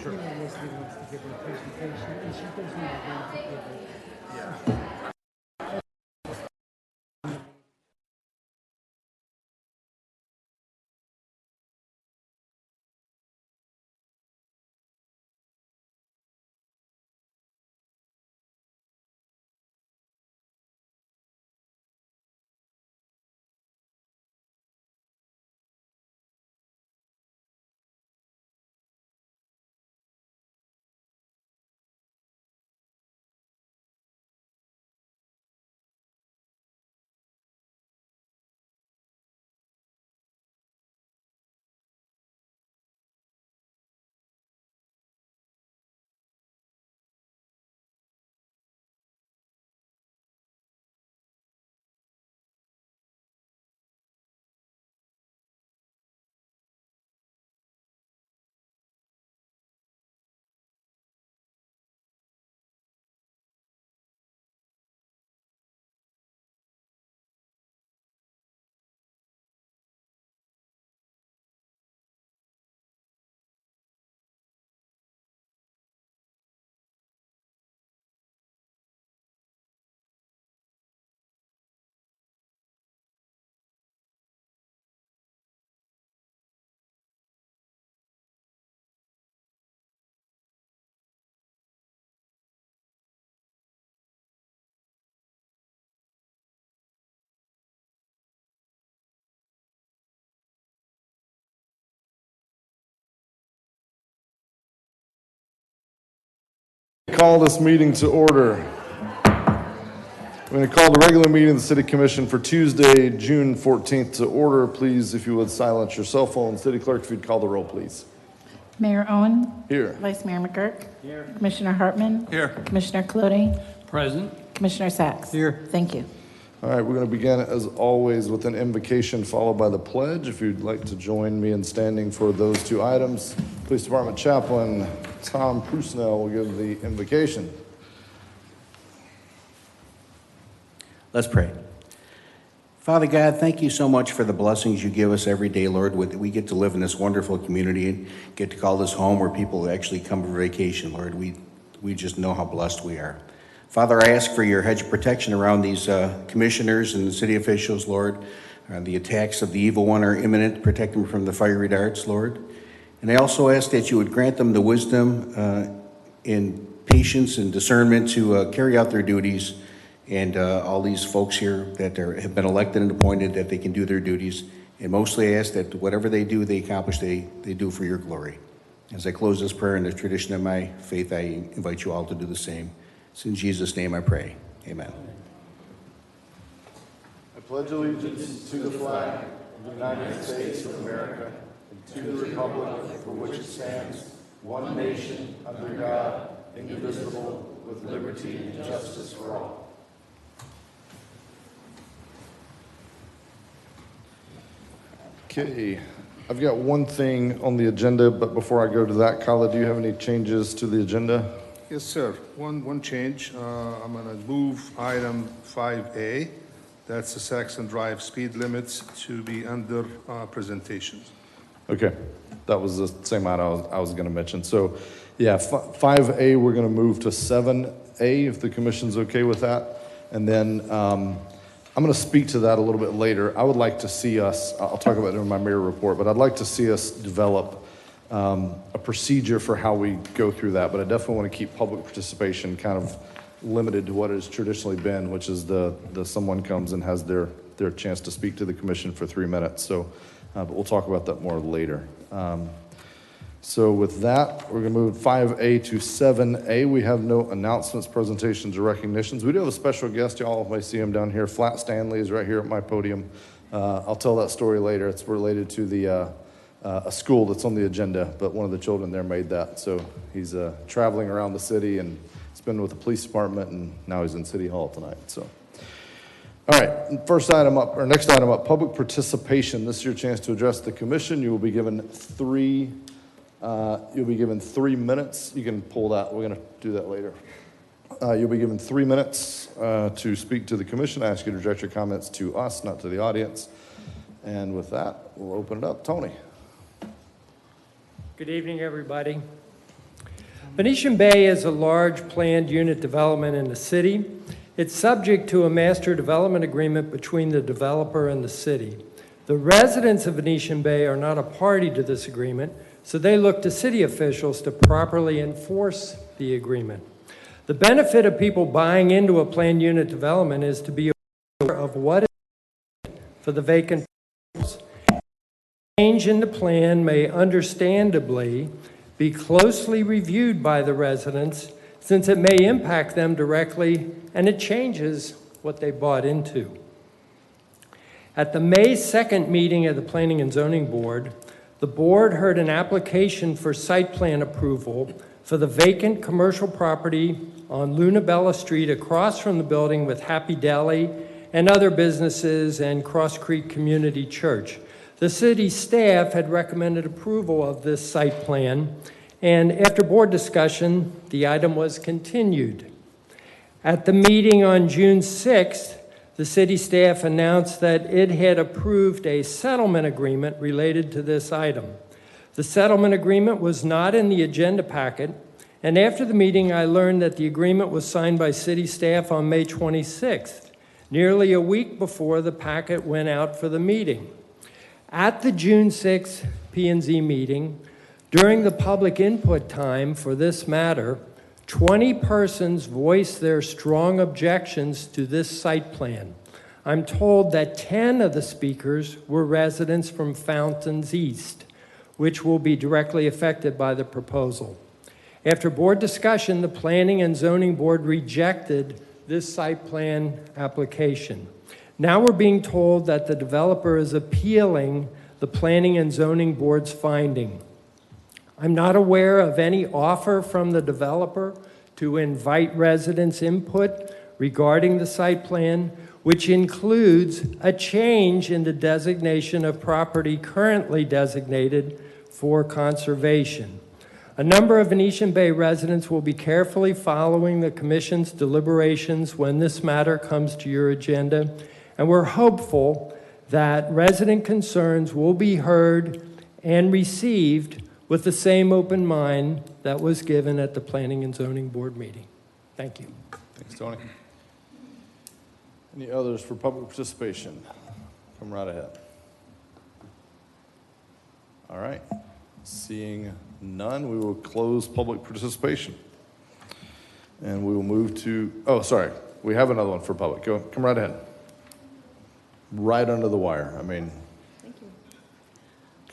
Sure. Leslie wants to give her presentation, and she does not want to give it. Yeah. Call this meeting to order. I'm going to call the regular meeting of the City Commission for Tuesday, June 14th to order. Please, if you would, silence your cell phone. City Clerk, if you'd call the roll, please. Mayor Owen. Here. Vice Mayor McGurk. Here. Commissioner Hartman. Here. Commissioner Clute. Present. Commissioner Sacks. Here. Thank you. All right, we're going to begin, as always, with an invocation followed by the pledge. If you'd like to join me in standing for those two items, Police Department Chaplain Tom Prusnell will give the invocation. Let's pray. Father God, thank you so much for the blessings you give us every day, Lord. We get to live in this wonderful community and get to call this home where people actually come for vacation, Lord. We just know how blessed we are. Father, I ask for your hedge of protection around these commissioners and the city officials, Lord. The attacks of the evil one are imminent. Protect them from the fiery darts, Lord. And I also ask that you would grant them the wisdom and patience and discernment to carry out their duties, and all these folks here that have been elected and appointed, that they can do their duties. And mostly I ask that whatever they do, they accomplish, they do for your glory. As I close this prayer in the tradition of my faith, I invite you all to do the same. It's in Jesus' name I pray. Amen. I pledge allegiance to the flag of the United States of America and to the republic for which it stands, one nation, under God, indivisible, with liberty and justice for all. Okay, I've got one thing on the agenda, but before I go to that, Kala, do you have any changes to the agenda? Yes, sir. One change. I'm going to move item 5A. That's the Saxon Drive speed limits to be under presentations. Okay, that was the same item I was going to mention. So, yeah, 5A, we're going to move to 7A, if the commission's okay with that. And then I'm going to speak to that a little bit later. I would like to see us, I'll talk about it in my mayor report, but I'd like to see us develop a procedure for how we go through that. But I definitely want to keep public participation kind of limited to what it has traditionally been, which is the someone comes and has their chance to speak to the commission for 3 minutes. So, but we'll talk about that more later. So with that, we're going to move 5A to 7A. We have no announcements, presentations, or recognitions. We do have a special guest. Y'all may see him down here. Flat Stanley is right here at my podium. I'll tell that story later. It's related to the a school that's on the agenda, but one of the children there made that. So he's traveling around the city and he's been with the police department, and now he's in City Hall tonight. So, all right, next item up, public participation. This is your chance to address the commission. You will be given 3 minutes. You can pull that. We're going to do that later. You'll be given 3 minutes to speak to the commission. I ask you to direct your comments to us, not to the audience. And with that, we'll open it up. Tony. Good evening, everybody. Venetian Bay is a large planned unit development in the city. It's subject to a master development agreement between the developer and the city. The residents of Venetian Bay are not a party to this agreement, so they look to city officials to properly enforce the agreement. The benefit of people buying into a planned unit development is to be aware of what is for the vacant parcels. Change in the plan may understandably be closely reviewed by the residents since it may impact them directly and it changes what they bought into. At the May 2nd meeting of the Planning and Zoning Board, the board heard an application for site plan approval for the vacant commercial property on Lunabella Street across from the building with Happy Deli and other businesses and Cross Creek Community Church. The city staff had recommended approval of this site plan, and after board discussion, the item was continued. At the meeting on June 6th, the city staff announced that it had approved a settlement agreement related to this item. The settlement agreement was not in the agenda packet, and after the meeting, I learned that the agreement was signed by city staff on May 26th, nearly a week before the packet went out for the meeting. At the June 6th P&Z meeting, during the public input time for this matter, 20 persons voiced their strong objections to this site plan. I'm told that 10 of the speakers were residents from Fountains East, which will be directly affected by the proposal. After board discussion, the Planning and Zoning Board rejected this site plan application. Now we're being told that the developer is appealing the Planning and Zoning Board's finding. I'm not aware of any offer from the developer to invite residents' input regarding the site plan, which includes a change in the designation of property currently designated for conservation. A number of Venetian Bay residents will be carefully following the Commission's deliberations when this matter comes to your agenda, and we're hopeful that resident concerns will be heard and received with the same open mind that was given at the Planning and Zoning Board meeting. Thank you. Thanks, Tony. Any others for public participation? Come right ahead. All right. Seeing none, we will close public participation. And we will move to, oh, sorry. We have another one for public. Come right ahead. Right under the wire. I mean,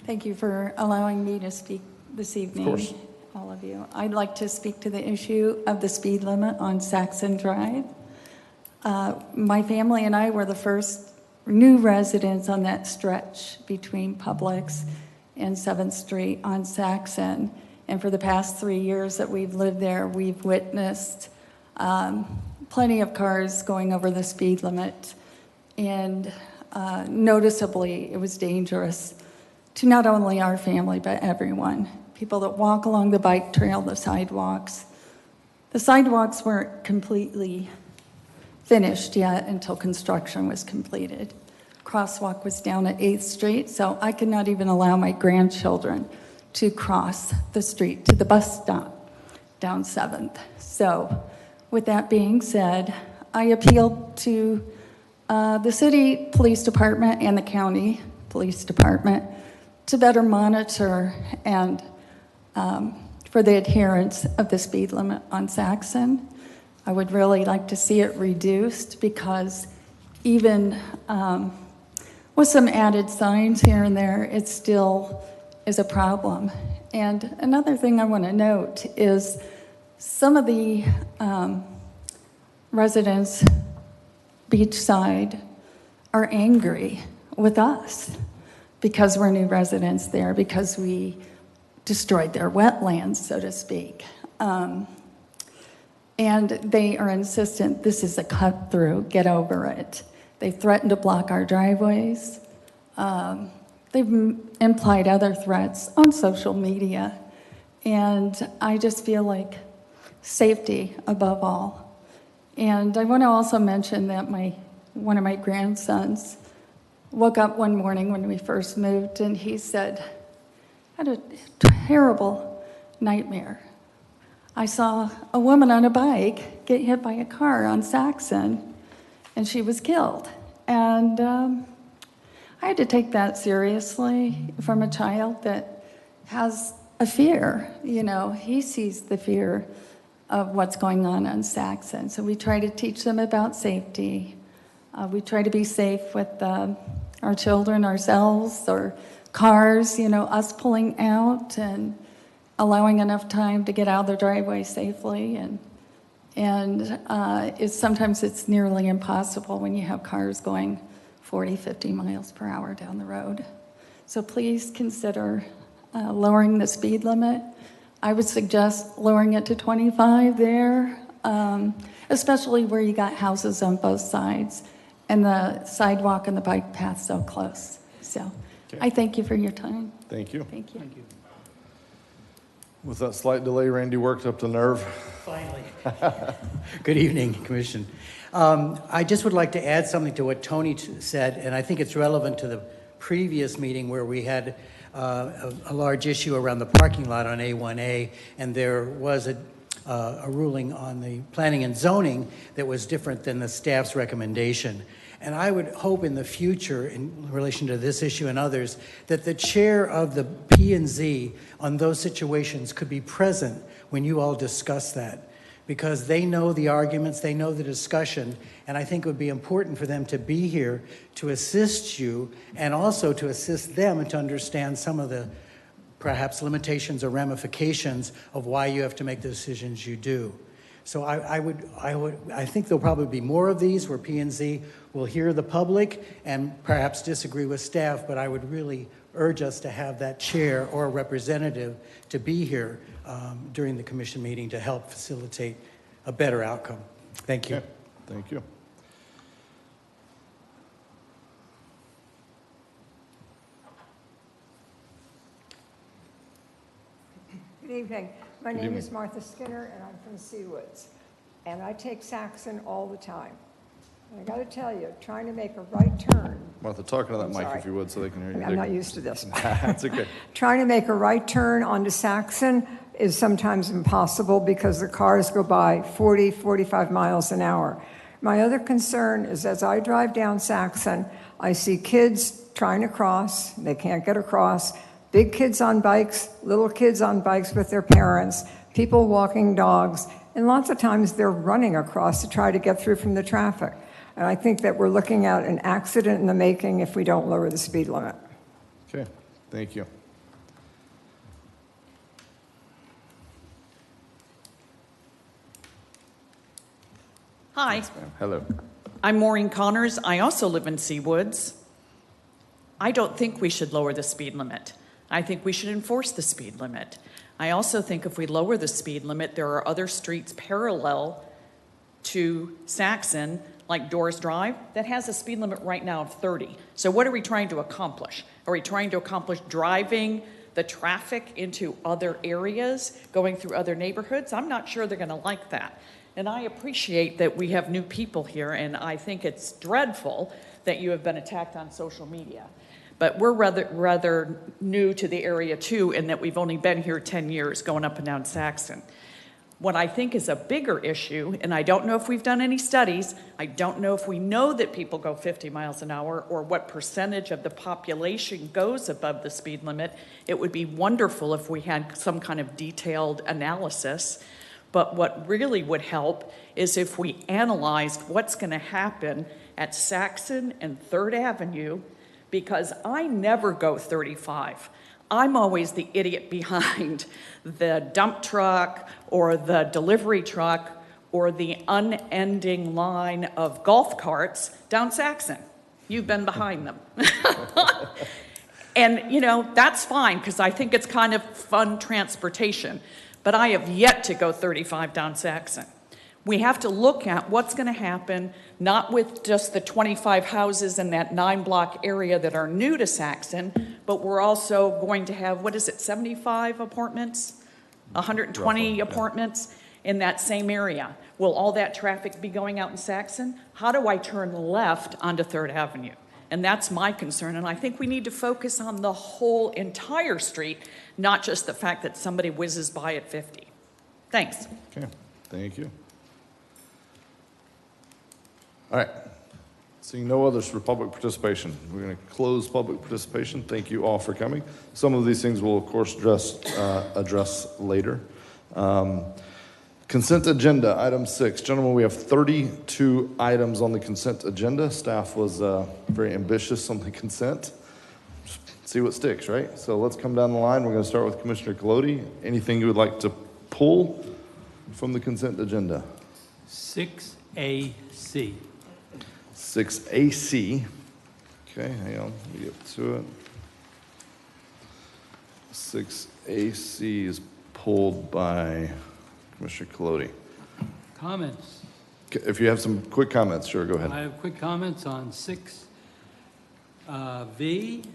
Thank you for allowing me to speak this evening. Of course. All of you. I'd like to speak to the issue of the speed limit on Saxon Drive. My family and I were the first new residents on that stretch between Publix and 7th Street on Saxon. And for the past 3 years that we've lived there, we've witnessed plenty of cars going over the speed limit. And noticeably, it was dangerous to not only our family, but everyone. People that walk along the bike trail, the sidewalks. The sidewalks weren't completely finished yet until construction was completed. Crosswalk was down at 8th Street, so I could not even allow my grandchildren to cross the street to the bus stop down 7th. So with that being said, I appealed to the city police department and the county police department to better monitor and for the adherence of the speed limit on Saxon. I would really like to see it reduced because even with some added signs here and there, it still is a problem. And another thing I want to note is some of the residents beachside are angry with us because we're new residents there, because we destroyed their wetlands, so to speak. And they are insistent this is a cut through, get over it. They threatened to block our driveways. They've implied other threats on social media. And I just feel like safety above all. And I want to also mention that one of my grandsons woke up one morning when we first moved and he said, I had a terrible nightmare. I saw a woman on a bike get hit by a car on Saxon, and she was killed. And I had to take that seriously from a child that has a fear. You know, he sees the fear of what's going on Saxon. So we try to teach them about safety. We try to be safe with our children, ourselves, or cars, you know, us pulling out and allowing enough time to get out of their driveway safely. And sometimes it's nearly impossible when you have cars going 40, 50 miles per hour down the road. So please consider lowering the speed limit. I would suggest lowering it to 25 there, especially where you got houses on both sides and the sidewalk and the bike path so close. So I thank you for your time. Thank you. Thank you. With that slight delay, Randy worked up the nerve. Finally. Good evening, Commission. I just would like to add something to what Tony said, and I think it's relevant to the previous meeting where we had a large issue around the parking lot on A1A, and there was a ruling on the planning and zoning that was different than the staff's recommendation. And I would hope in the future, in relation to this issue and others, that the chair of the P&Z on those situations could be present when you all discuss that, because they know the arguments, they know the discussion, and I think it would be important for them to be here to assist you and also to assist them and to understand some of the perhaps limitations or ramifications of why you have to make the decisions you do. So I think there'll probably be more of these where P&Z will hear the public and perhaps disagree with staff, but I would really urge us to have that chair or a representative to be here during the commission meeting to help facilitate a better outcome. Thank you. Okay. Thank you. Good evening. My Good name evening. is Martha Skinner, and I'm from Seawoods. And I take Saxon all the time. And I got to tell you, trying to make a right turn, Martha, talk into that I'm mic sorry. if you would so they can hear you. I'm not used to this. That's okay. Trying to make a right turn onto Saxon is sometimes impossible because the cars go by 40, 45 miles an hour. My other concern is as I drive down Saxon, I see kids trying to cross, they can't get across, big kids on bikes, little kids on bikes with their parents, people walking dogs, and lots of times they're running across to try to get through from the traffic. And I think that we're looking at an accident in the making if we don't lower the speed limit. Okay, thank you. Hi, Yes, ma'am. Hello. I'm Maureen Connors. I also live in Seawoods. I don't think we should lower the speed limit. I think we should enforce the speed limit. I also think if we lower the speed limit, there are other streets parallel to Saxon, like Doors Drive, that has a speed limit right now of 30. So what are we trying to accomplish? Are we trying to accomplish driving the traffic into other areas, going through other neighborhoods? I'm not sure they're going to like that. And I appreciate that we have new people here, and I think it's dreadful that you have been attacked on social media. But we're rather new to the area too, in that we've only been here 10 years going up and down Saxon. What I think is a bigger issue, and I don't know if we've done any studies, I don't know if we know that people go 50 miles an hour or what percentage of the population goes above the speed limit. It would be wonderful if we had some kind of detailed analysis. But what really would help is if we analyzed what's going to happen at Saxon and 3rd Avenue, because I never go 35. I'm always the idiot behind the dump truck or the delivery truck or the unending line of golf carts down Saxon. You've been behind them. And, you know, that's fine because I think it's kind of fun transportation. But I have yet to go 35 down Saxon. We have to look at what's going to happen, not with just the 25 houses in that 9-block area that are new to Saxon, but we're also going to have, 75 apartments? 120 Roughly, yeah. apartments in that same area. Will all that traffic be going out in Saxon? How do I turn left onto 3rd Avenue? And that's my concern, and I think we need to focus on the whole entire street, not just the fact that somebody whizzes by at 50. Thanks. Okay, thank you. All right, seeing no others for public participation, we're going to close public participation. Thank you all for coming. Some of these things we'll, of course, address later. Consent agenda, item 6. Gentlemen, we have 32 items on the consent agenda. Staff was very ambitious on the consent. See what sticks, right? So let's come down the line. We're going to start with Commissioner Colodi. Anything you would like to pull from the consent agenda? 6AC. 6AC. Okay, hang on. Let me get to it. 6AC is pulled by Commissioner Colodi. Comments? If you have some quick comments, sure, go ahead. I have quick comments on 6V.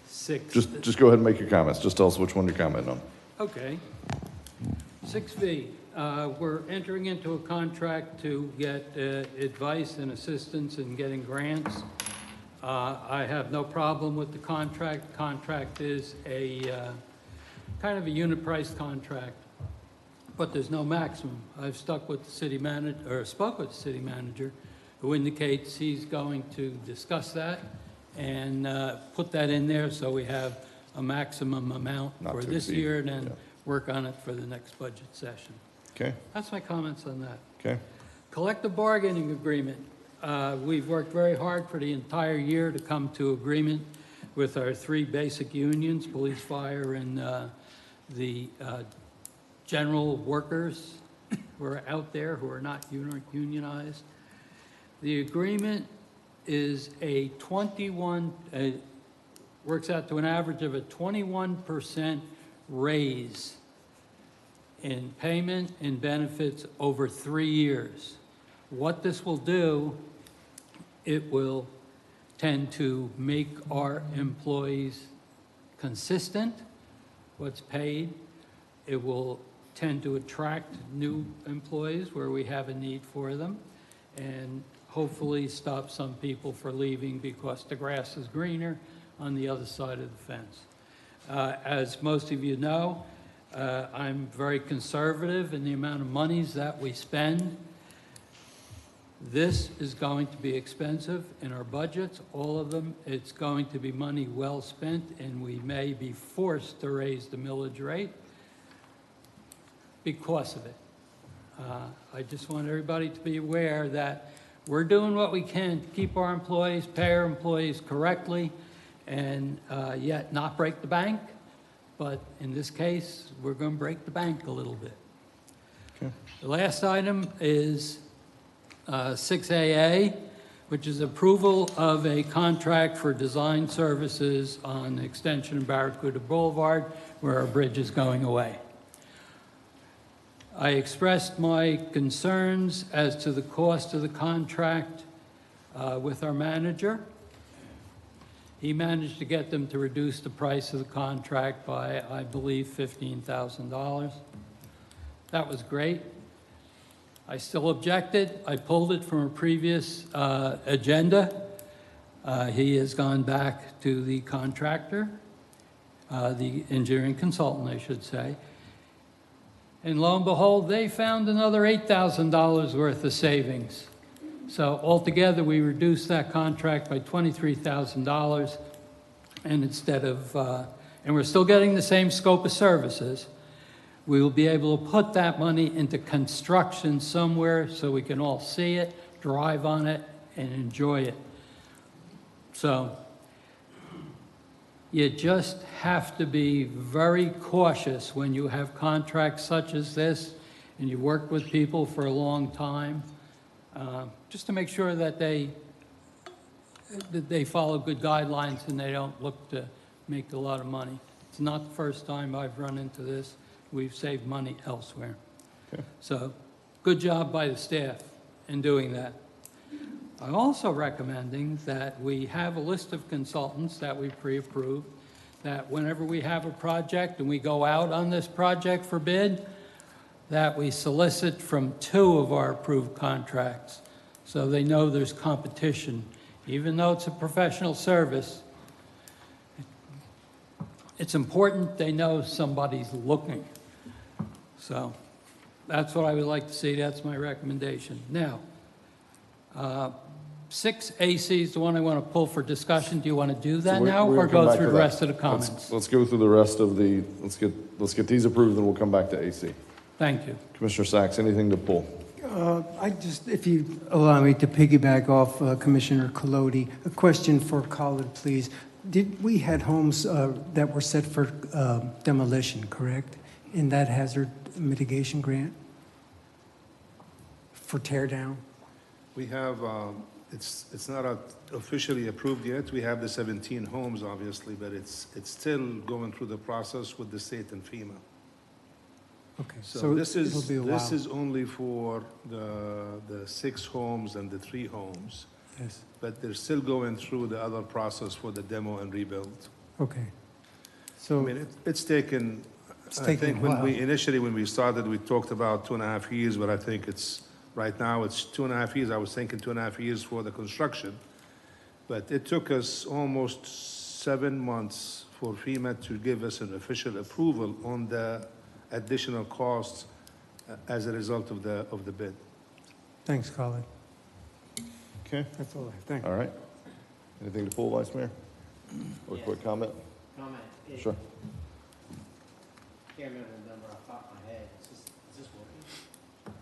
6. Just go ahead and make your comments. Just tell us which one you're commenting on. Okay. 6V. We're entering into a contract to get advice and assistance in getting grants. I have no problem with the contract. Contract is a kind of a unit price contract, but there's no maximum. I've stuck with the city manager, or spoke with the city manager, who indicates he's going to discuss that and put that in there so we have a maximum amount Not for to this exceed, year and then yeah. work on it for the next budget session. Okay, That's my comments on that. okay. Collective bargaining agreement. We've worked very hard for the entire year to come to agreement with our 3 basic unions, police, fire, and the general workers who are out there who are not unionized. The agreement is a 21, works out to an average of a 21% raise in payment and benefits over 3 years. What this will do, it will tend to make our employees consistent, what's paid. It will tend to attract new employees where we have a need for them, and hopefully stop some people from leaving because the grass is greener on the other side of the fence. As most of you know, I'm very conservative in the amount of monies that we spend. This is going to be expensive in our budgets, all of them. It's going to be money well spent, and we may be forced to raise the millage rate because of it. I just want everybody to be aware that we're doing what we can to keep our employees, pay our employees correctly, and yet not break the bank. But in this case, we're going to break the bank a little bit. Okay. The last item is 6AA, which is approval of a contract for design services on the extension of Barracuda Boulevard, where our bridge is going away. I expressed my concerns as to the cost of the contract with our manager. He managed to get them to reduce the price of the contract by, I believe, $15,000. That was great. I still objected. I pulled it from a previous agenda. He has gone back to the contractor, the engineering consultant, I should say. And lo and behold, they found another $8,000 worth of savings. So altogether, we reduced that contract by $23,000. And instead of, and we're still getting the same scope of services, we will be able to put that money into construction somewhere so we can all see it, drive on it, and enjoy it. So you just have to be very cautious when you have contracts such as this and you work with people for a long time, just to make sure that they follow good guidelines and they don't look to make a lot of money. It's not the first time I've run into this. We've saved money elsewhere. Okay. So good job by the staff in doing that. I'm also recommending that we have a list of consultants that we pre-approved, that whenever we have a project and we go out on this project for bid, that we solicit from 2 of our approved contracts so they know there's competition. Even though it's a professional service, it's important they know somebody's looking. So that's what I would like to see. That's my recommendation. Now, 6AC is the one I want to pull for discussion. Do you want to do that So now we're or gonna come go back through to the that. rest of the comments? Let's go through the rest of the, let's get these approved, and we'll come back to AC. Thank you. Commissioner Sacks, anything to pull? If you allow me to piggyback off Commissioner Colodi, a question for Colin, please. We had homes that were set for demolition, correct? In that hazard mitigation grant? For tear down? We have, it's not officially approved yet. We have the 17 homes, obviously, but it's still going through the process with the state and FEMA. Okay, So this it'll be a while. is only for the 6 homes and the 3 homes, Yes, but they're still going through the other process for the demo and rebuild. okay. I So, mean, it's taken, It's I taken a think when while. when we started, we talked about 2.5 years, but I think right now it's 2.5 years. I was thinking 2.5 years for the construction. But it took us almost 7 months for FEMA to give us an official approval on the additional costs as a result of the bid. thanks, Colin. Okay, That's all I have. Thank you. all right. Anything to pull, Vice Mayor? Or a quick comment? Comment. Sure. Can't remember the number off the top of my head. Is this working?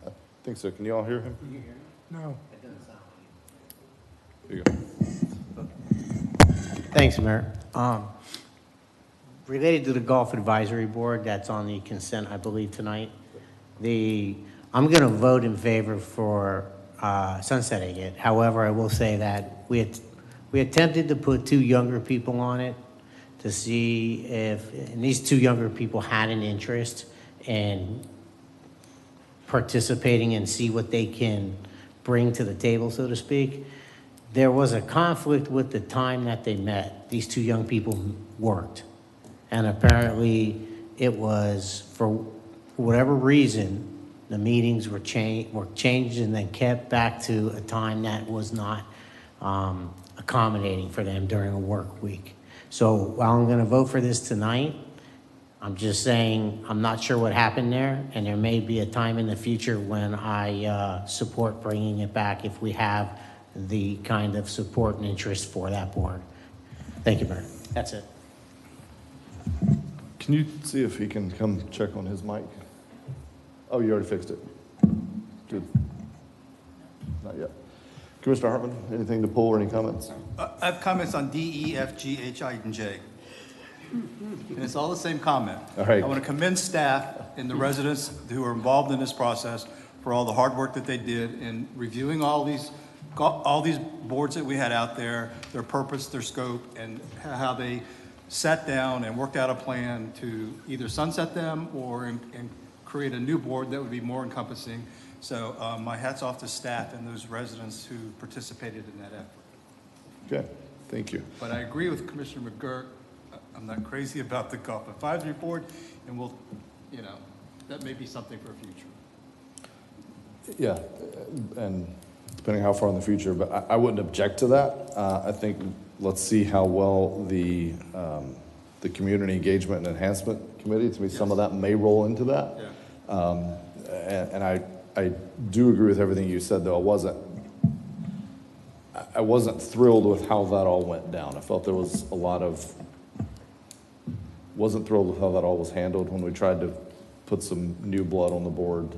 I think so. Can you all hear him? Can you hear me? No. It doesn't sound like There you go. it. Thanks, Mayor. Related to the Golf Advisory Board, that's on the consent, I believe, tonight. I'm going to vote in favor for sunsetting it. However, I will say that we attempted to put 2 younger people on it to see and these 2 younger people had an interest in participating and see what they can bring to the table, so to speak. There was a conflict with the time that they met. These 2 young people worked. And apparently it was, for whatever reason, the meetings were changed and then kept back to a time that was not accommodating for them during a work week. So while I'm going to vote for this tonight, I'm just saying I'm not sure what happened there, and there may be a time in the future when I support bringing it back if we have the kind of support and interest for that board. Thank you, Mayor. That's it. Can you see if he can come check on his mic? Oh, you already fixed it. Good. Not yet. Commissioner Hartman, anything to pull or any comments? I have comments on D, E, F, G, H, I, and J. And it's all the same comment. All right. I want to commend staff and the residents who are involved in this process for all the hard work that they did in reviewing all these boards that we had out there, their purpose, their scope, and how they sat down and worked out a plan to either sunset them or and create a new board that would be more encompassing. So my hat's off to staff and those residents who participated in that effort. Okay, thank you. But I agree with Commissioner McGurk. I'm not crazy about the Golf Advisory Board, and we'll, that may be something for future. Yeah, and depending how far in the future, but I wouldn't object to that. I think let's see how well the Community Engagement and Enhancement Committee, to me, some of that may roll into that. Yeah. And I do agree with everything you said, though. I wasn't thrilled with how that all went down. I felt there was wasn't thrilled with how that all was handled when we tried to put some new blood on the board.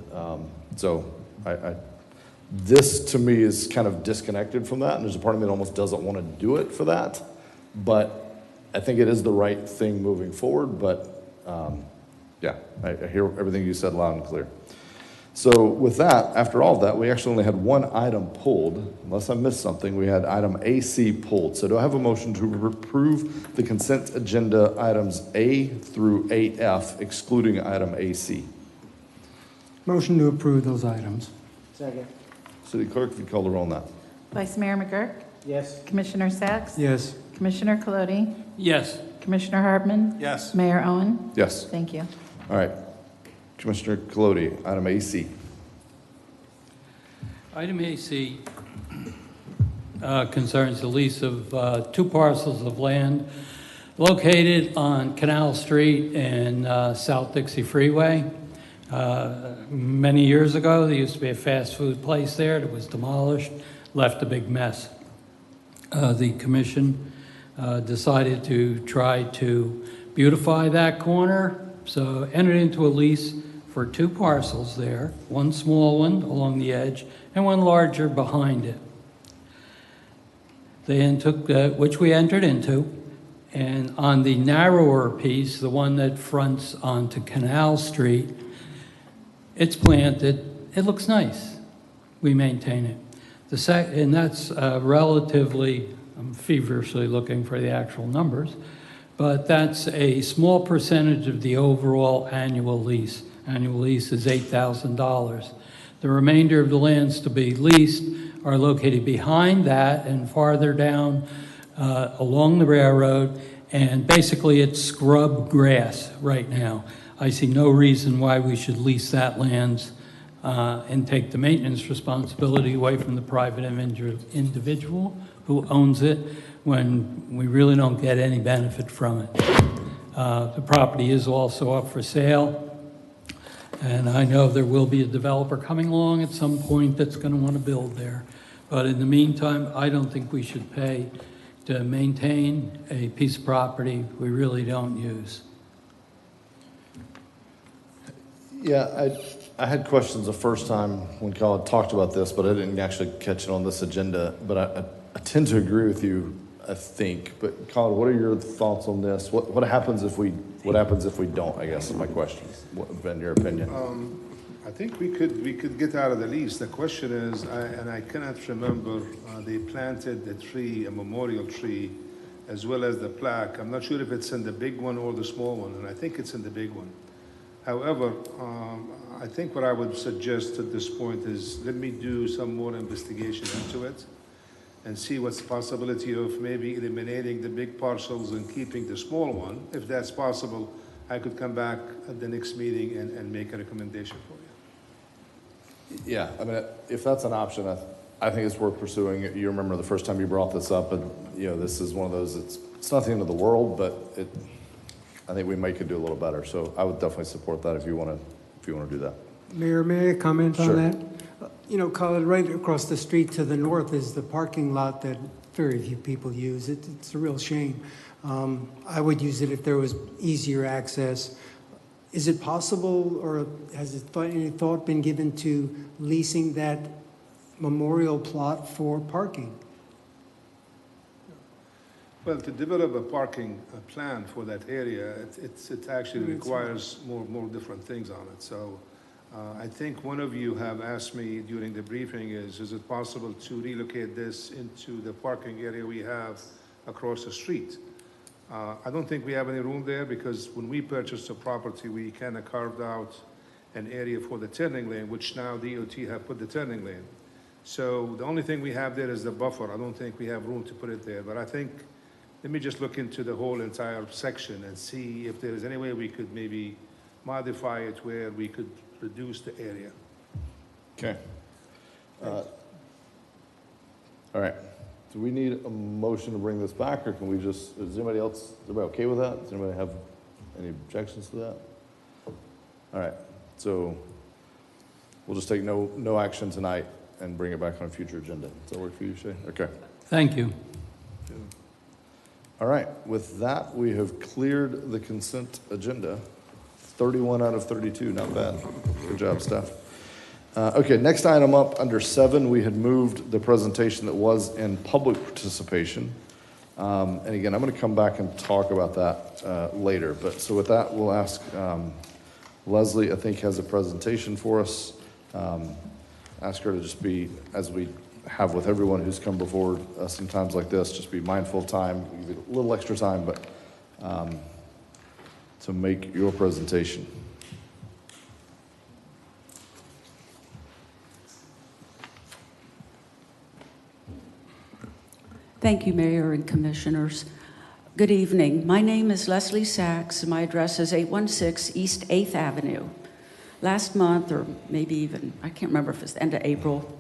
So this to me is kind of disconnected from that, and there's a part of me that almost doesn't want to do it for that. But I think it is the right thing moving forward. But yeah, I hear everything you said loud and clear. So with that, after all of that, we actually only had one item pulled. Unless I missed something, we had item AC pulled. So do I have a motion to approve the consent agenda items A through 8F, excluding item AC? Motion to approve those items. Second. City Clerk, if you call the roll on that. Vice Mayor McGurk? Yes. Commissioner Sacks? Yes. Commissioner Colodi? Yes. Commissioner Hartman? Yes. Mayor Owen? Yes. Thank you. All right. Commissioner Colodi, item AC. Item AC concerns the lease of 2 parcels of land located on Canal Street and South Dixie Freeway. Many years ago, there used to be a fast food place there that was demolished, left a big mess. The commission decided to try to beautify that corner, so entered into a lease for 2 parcels there, one small one along the edge and one larger behind it. They then took, which we entered into, and on the narrower piece, the one that fronts onto Canal Street, it's planted, it looks nice. We maintain it. And that's relatively, I'm feverishly looking for the actual numbers, but that's a small percentage of the overall annual lease. Annual lease is $8,000. The remainder of the lands to be leased are located behind that and farther down along the railroad, and basically it's scrub grass right now. I see no reason why we should lease that land and take the maintenance responsibility away from the private individual who owns it when we really don't get any benefit from it. The property is also up for sale, and I know there will be a developer coming along at some point that's going to want to build there. But in the meantime, I don't think we should pay to maintain a piece of property we really don't use. Yeah, I had questions the first time when Colin talked about this, but I didn't actually catch it on this agenda. But I tend to agree with you, I think. But Colin, what are your thoughts on this? What happens if we don't, I guess is my question. What would be your opinion? I think we could get out of the lease. The question is, and I cannot remember, they planted a tree, a memorial tree, as well as the plaque. I'm not sure if it's in the big one or the small one, and I think it's in the big one. However, I think what I would suggest at this point is let me do some more investigation into it and see what's the possibility of maybe eliminating the big parcels and keeping the small one. If that's possible, I could come back at the next meeting and make a recommendation for you. Yeah, I mean, if that's an option, I think it's worth pursuing. You remember the first time you brought this up, and this is one of those. It's not the end of the world, but I think we could do a little better. So I would definitely support that if you want to do that. Mayor, may I comment Sure. on that? Colin, right across the street to the north is the parking lot that very few people use. It's a real shame. I would use it if there was easier access. Is it possible, or has any thought been given to leasing that memorial plot for parking? Well, to develop a parking plan for that area, it actually requires more different things on it. So I think one of you have asked me during the briefing is it possible to relocate this into the parking area we have across the street? I don't think we have any room there because when we purchased the property, we kind of carved out an area for the turning lane, which now DOT have put the turning lane. So the only thing we have there is the buffer. I don't think we have room to put it there, but I think let me just look into the whole entire section and see if there is any way we could maybe modify it where we could reduce the area. Okay. All right. Do we need a motion to bring this back, or can we is anybody okay with that? Does anybody have any objections to that? All right. So we'll just take no action tonight and bring it back on a future agenda. Does that work for you, Shay? Okay. Thank you. All right, with that, we have cleared the consent agenda. 31 out of 32, not bad. Good job, staff. Okay, next item up under 7, we had moved the presentation that was in public participation. And again, I'm going to come back and talk about that later. But so with that, we'll ask Leslie, I think, has a presentation for us. Ask her to just be, as we have with everyone who's come before us in times like this, just be mindful of time. We'll give you a little extra time, but to make your presentation. Thank you, Mayor and Commissioners. Good evening. My name is Leslie Sachs, and my address is 816 East 8th Avenue. Last month, or maybe even, I can't remember if it's the end of April,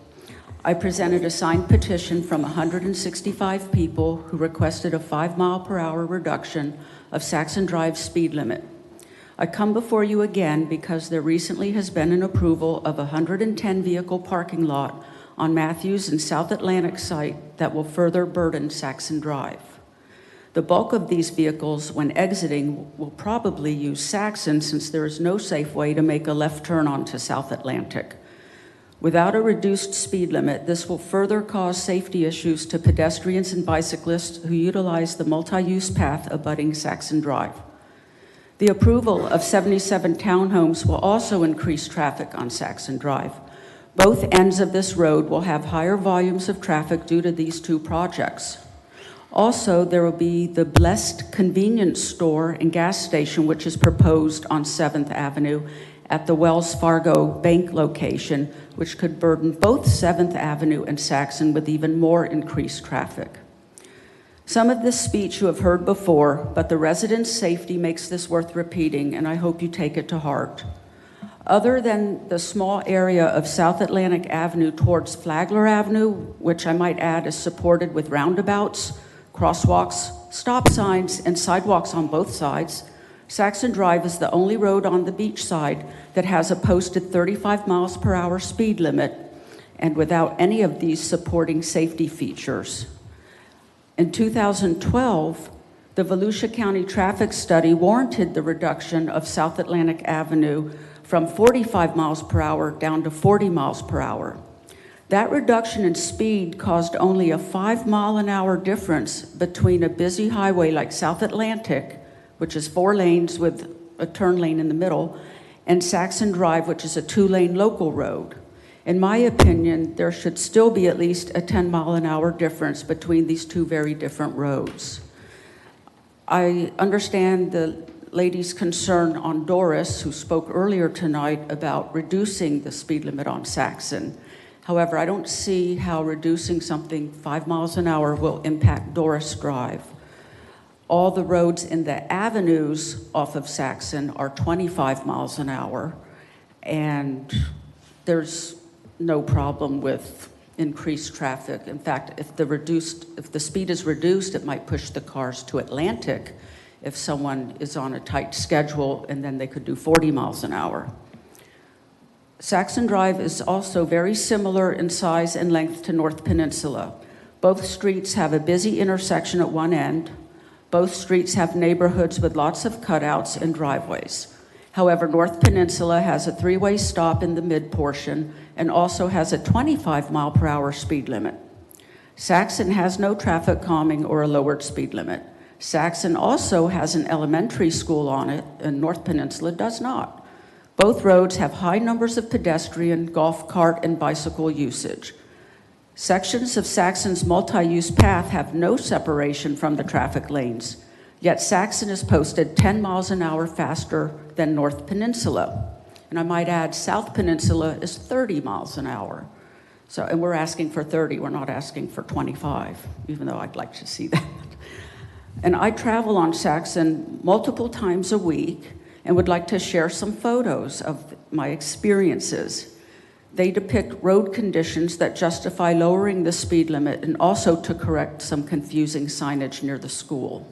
I presented a signed petition from 165 people who requested a 5-mile-per-hour reduction of Saxon Drive speed limit. I come before you again because there recently has been an approval of a 110-vehicle parking lot on Matthews and South Atlantic site that will further burden Saxon Drive. The bulk of these vehicles, when exiting, will probably use Saxon since there is no safe way to make a left turn onto South Atlantic. Without a reduced speed limit, this will further cause safety issues to pedestrians and bicyclists who utilize the multi-use path abutting Saxon Drive. The approval of 77 townhomes will also increase traffic on Saxon Drive. Both ends of this road will have higher volumes of traffic due to these two projects. Also, there will be the Blessed Convenience Store and gas station, which is proposed on 7th Avenue at the Wells Fargo Bank location, which could burden both 7th Avenue and Saxon with even more increased traffic. Some of this speech you have heard before, but the residents' safety makes this worth repeating, and I hope you take it to heart. Other than the small area of South Atlantic Avenue towards Flagler Avenue, which I might add is supported with roundabouts, crosswalks, stop signs, and sidewalks on both sides, Saxon Drive is the only road on the beach side that has a posted 35 miles per hour speed limit and without any of these supporting safety features. In 2012, the Volusia County Traffic Study warranted the reduction of South Atlantic Avenue from 45 miles per hour down to 40 miles per hour. That reduction in speed caused only a 5-mile-an-hour difference between a busy highway like South Atlantic, which is 4 lanes with a turn lane in the middle, and Saxon Drive, which is a 2-lane local road. In my opinion, there should still be at least a 10-mile-an-hour difference between these two very different roads. I understand the lady's concern on Doris, who spoke earlier tonight about reducing the speed limit on Saxon. However, I don't see how reducing something 5 miles an hour will impact Doris Drive. All the roads in the avenues off of Saxon are 25 miles an hour, and there's no problem with increased traffic. In fact, if the speed is reduced, it might push the cars to Atlantic if someone is on a tight schedule, and then they could do 40 miles an hour. Saxon Drive is also very similar in size and length to North Peninsula. Both streets have a busy intersection at one end. Both streets have neighborhoods with lots of cutouts and driveways. However, North Peninsula has a 3-way stop in the mid-portion and also has a 25-mile-per-hour speed limit. Saxon has no traffic calming or a lowered speed limit. Saxon also has an elementary school on it, and North Peninsula does not. Both roads have high numbers of pedestrian, golf cart, and bicycle usage. Sections of Saxon's multi-use path have no separation from the traffic lanes, yet Saxon is posted 10 miles an hour faster than North Peninsula. And I might add, South Peninsula is 30 miles an hour. So, and we're asking for 30, we're not asking for 25, even though I'd like to see that. And I travel on Saxon multiple times a week and would like to share some photos of my experiences. They depict road conditions that justify lowering the speed limit and also to correct some confusing signage near the school.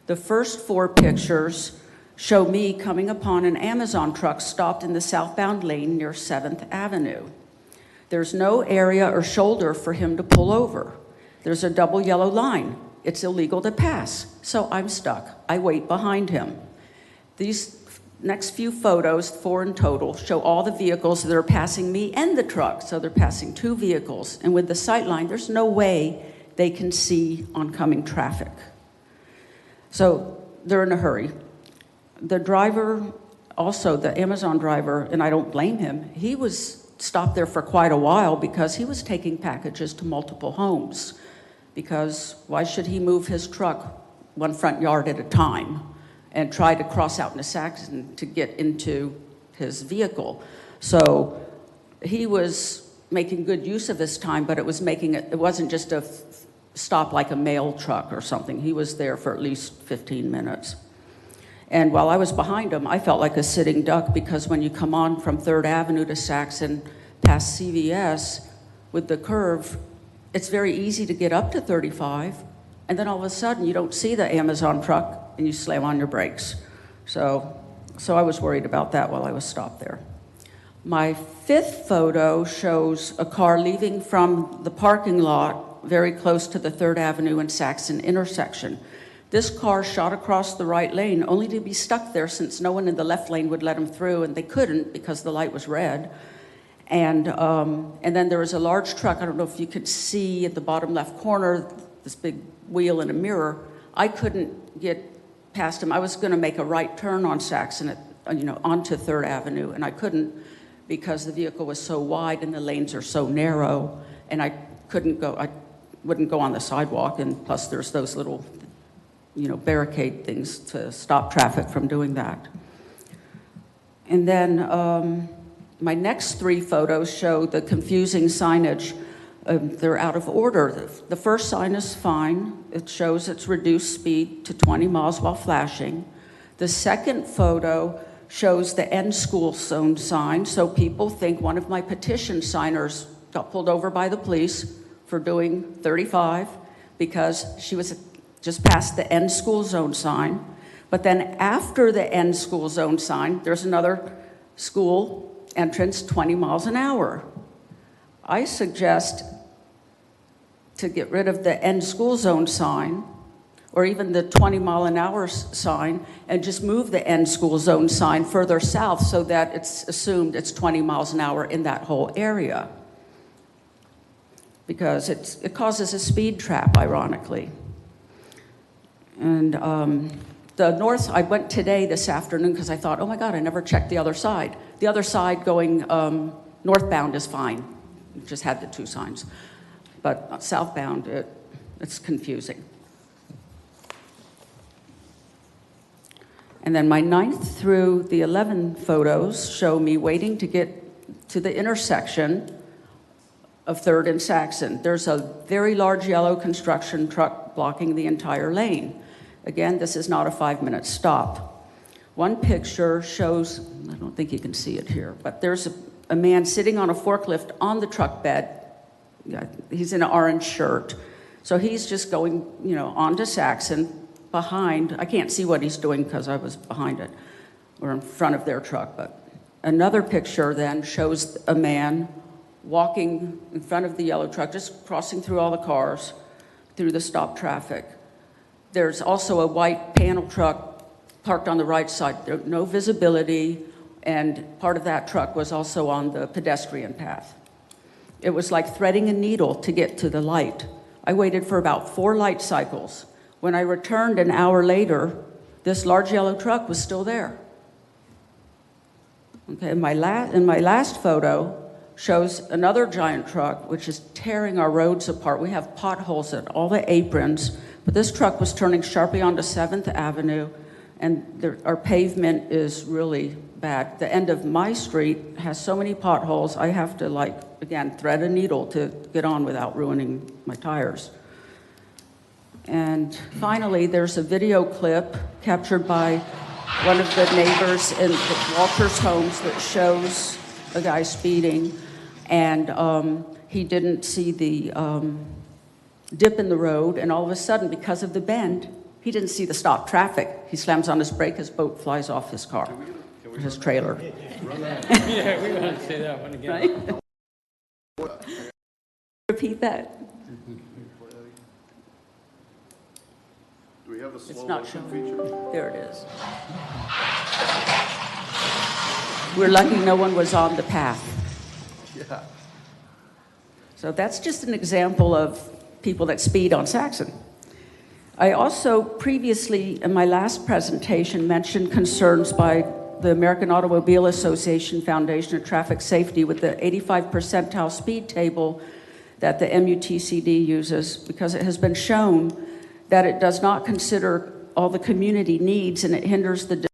The first 4 pictures show me coming upon an Amazon truck stopped in the southbound lane near 7th Avenue. There's no area or shoulder for him to pull over. There's a double yellow line. It's illegal to pass, so I'm stuck. I wait behind him. These next few photos, 4 in total, show all the vehicles that are passing me and the truck. So they're passing 2 vehicles. And with the sight line, there's no way they can see oncoming traffic. So they're in a hurry. The driver, also the Amazon driver, and I don't blame him, he was stopped there for quite a while because he was taking packages to multiple homes. Because why should he move his truck 1 front yard at a time and try to cross out into Saxon to get into his vehicle? So he was making good use of his time, but it wasn't just a stop like a mail truck or something. He was there for at least 15 minutes. And while I was behind him, I felt like a sitting duck because when you come on from 3rd Avenue to Saxon past CVS with the curve, it's very easy to get up to 35, and then all of a sudden you don't see the Amazon truck and you slam on your brakes. So So I was worried about that while I was stopped there. My fifth photo shows a car leaving from the parking lot very close to the 3rd Avenue and Saxon intersection. This car shot across the right lane only to be stuck there since no one in the left lane would let him through, and they couldn't because the light was red. And then there was a large truck. I don't know if you could see at the bottom left corner, this big wheel and a mirror. I couldn't get past him. I was going to make a right turn on Saxon, onto 3rd Avenue, and I couldn't because the vehicle was so wide and the lanes are so narrow, and I wouldn't go on the sidewalk, and plus there's those little, barricade things to stop traffic from doing that. And then my next 3 photos show the confusing signage. They're out of order. The first sign is fine. It shows it's reduced speed to 20 miles while flashing. The second photo shows the end school zone sign, so people think one of my petition signers got pulled over by the police for doing 35 because she was just past the end school zone sign. But then after the end school zone sign, there's another school entrance 20 miles an hour. I suggest to get rid of the end school zone sign or even the 20-mile-an-hour sign and just move the end school zone sign further south so that it's assumed it's 20 miles an hour in that whole area. Because it causes a speed trap, ironically. And I went today, this afternoon, because I thought, oh my God, I never checked the other side. The other side going northbound is fine. It just had the 2 signs. But southbound, it's confusing. And then my 9th through the 11th photos show me waiting to get to the intersection of 3rd and Saxon. There's a very large yellow construction truck blocking the entire lane. Again, this is not a 5-minute stop. One picture shows, I don't think you can see it here, but there's a man sitting on a forklift on the truck bed. He's in an orange shirt. So he's just going, onto Saxon behind. I can't see what he's doing because I was behind it or in front of their truck. But another picture then shows a man walking in front of the yellow truck, just crossing through all the cars, through the stopped traffic. There's also a white panel truck parked on the right side. There, no visibility, and part of that truck was also on the pedestrian path. It was like threading a needle to get to the light. I waited for about 4 light cycles. When I returned an hour later, this large yellow truck was still there. Okay, and my last photo shows another giant truck, which is tearing our roads apart. We have potholes at all the aprons, but this truck was turning sharply onto 7th Avenue, and our pavement is really bad. The end of my street has so many potholes, I have to, again, thread a needle to get on without ruining my tires. And finally, there's a video clip captured by one of the neighbors in Walters Homes that shows a guy speeding, and he didn't see the dip in the road, and all of a sudden, because of the bend, he didn't see the stopped traffic. He slams on his brake, his boat flies off his car, his trailer. Yeah, we want to say that one again. Right? Repeat that. Do we have a slow It's not motion showing. feature? There it is. We're lucky no one was on the path. Yeah. So that's just an example of people that speed on Saxon. I also previously, in my last presentation, mentioned concerns by the American Automobile Association Foundation of Traffic Safety with the 85 percentile speed table that the MUTCD uses, because it has been shown that it does not consider all the community needs, and it hinders the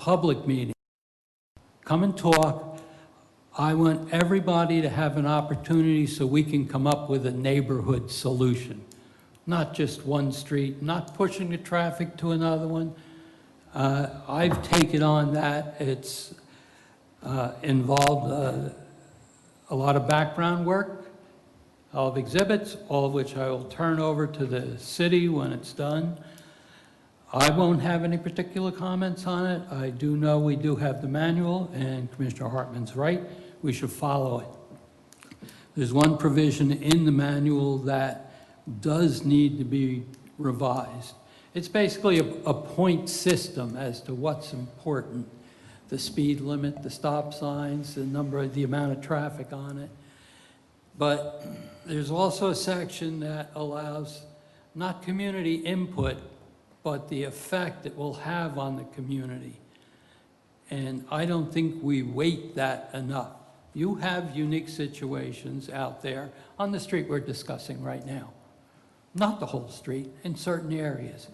public meeting. Come and talk. I want everybody to have an opportunity so we can come up with a neighborhood solution. Not just one street, not pushing the traffic to another one. I've taken on that. It's involved a lot of background work, all of exhibits, all of which I will turn over to the city when it's done. I won't have any particular comments on it. I do know we do have the manual, and Commissioner Hartman's right. We should follow it. There's one provision in the manual that does need to be revised. It's basically a point system as to what's important. The speed limit, the stop signs, the amount of traffic on it. But there's also a section that allows not community input, but the effect it will have on the community. And I don't think we weight that enough. You have unique situations out there on the street we're discussing right now. Not the whole street, in certain areas.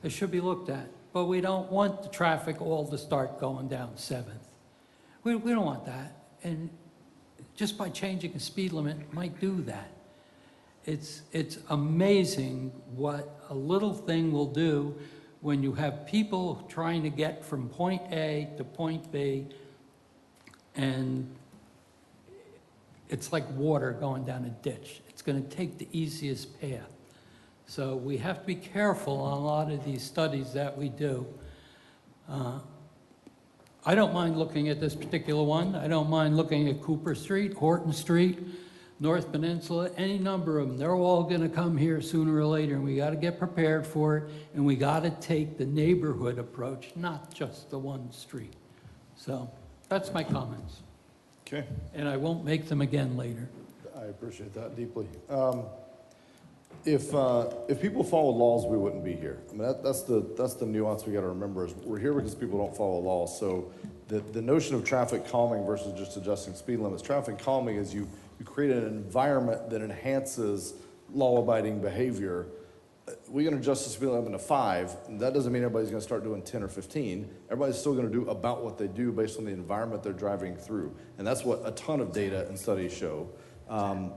It should be looked at. But we don't want the traffic all to start going down 7th. We don't want that. And just by changing the speed limit might do that. It's amazing what a little thing will do when you have people trying to get from point A to point B, and it's like water going down a ditch. It's going to take the easiest path. So we have to be careful on a lot of these studies that we do. I don't mind looking at this particular one. I don't mind looking at Cooper Street, Horton Street, North Peninsula, any number of them. They're all going to come here sooner or later, and we got to get prepared for it, and we got to take the neighborhood approach, not just the one street. So that's my comments. Okay. And I won't make them again later. I appreciate that deeply. If people followed laws, we wouldn't be here. I mean, that's the nuance we got to remember is we're here because people don't follow laws. So the notion of traffic calming versus just adjusting speed limits, traffic calming is you create an environment that enhances law-abiding behavior. We're going to adjust the speed limit to 5. And that doesn't mean everybody's going to start doing 10 or 15. Everybody's still going to do about what they do based on the environment they're driving through. And that's what a ton of data and studies show.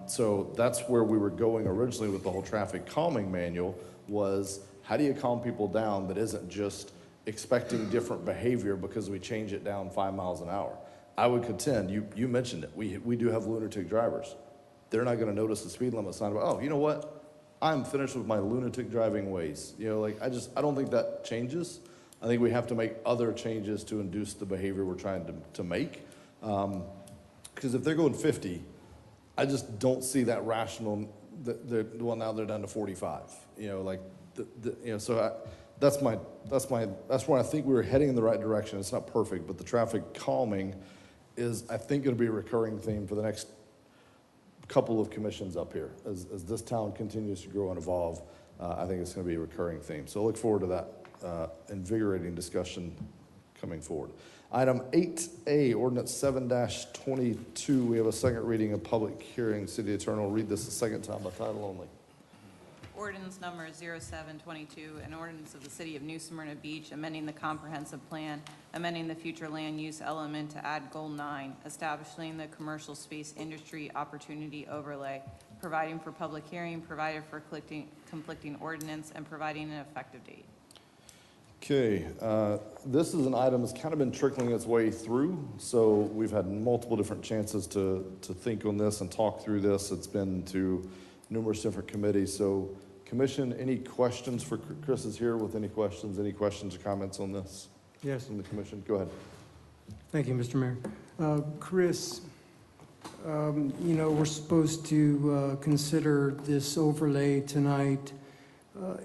So that's where we were going originally with the whole traffic calming manual was how do you calm people down that isn't just expecting different behavior because we change it down 5 miles an hour. I would contend, you mentioned it, we do have lunatic drivers. They're not going to notice the speed limit sign, oh, you know what? I'm finished with my lunatic driving ways. You know, like I don't think that changes. I think we have to make other changes to induce the behavior we're trying to make. Because if they're going 50, I just don't see that rational. Well, now they're down to 45. You know, like that's where I think we were heading in the right direction. It's not perfect, but the traffic calming is, I think, going to be a recurring theme for the next couple of commissions up here. As this town continues to grow and evolve, I think it's going to be a recurring theme. So I look forward to that invigorating discussion coming forward. Item 8A, Ordinance 7-22. We have a second reading of public hearing. City Attorney will read this a second time by title only. Ordinance number 0722, an ordinance of the City of New Smyrna Beach amending the comprehensive plan, amending the future land use element to add goal 9, establishing the commercial space industry opportunity overlay, providing for public hearing, provided for conflicting ordinance, and providing an effective date. Okay, this is an item that's kind of been trickling its way through, so we've had multiple different chances to think on this and talk through this. It's been to numerous different committees. So, Commission, any questions for Chris is here with any questions or comments on this? Yes. From the Commission? Go ahead. Thank you, Mr. Mayor. Chris, you know, we're supposed to consider this overlay tonight.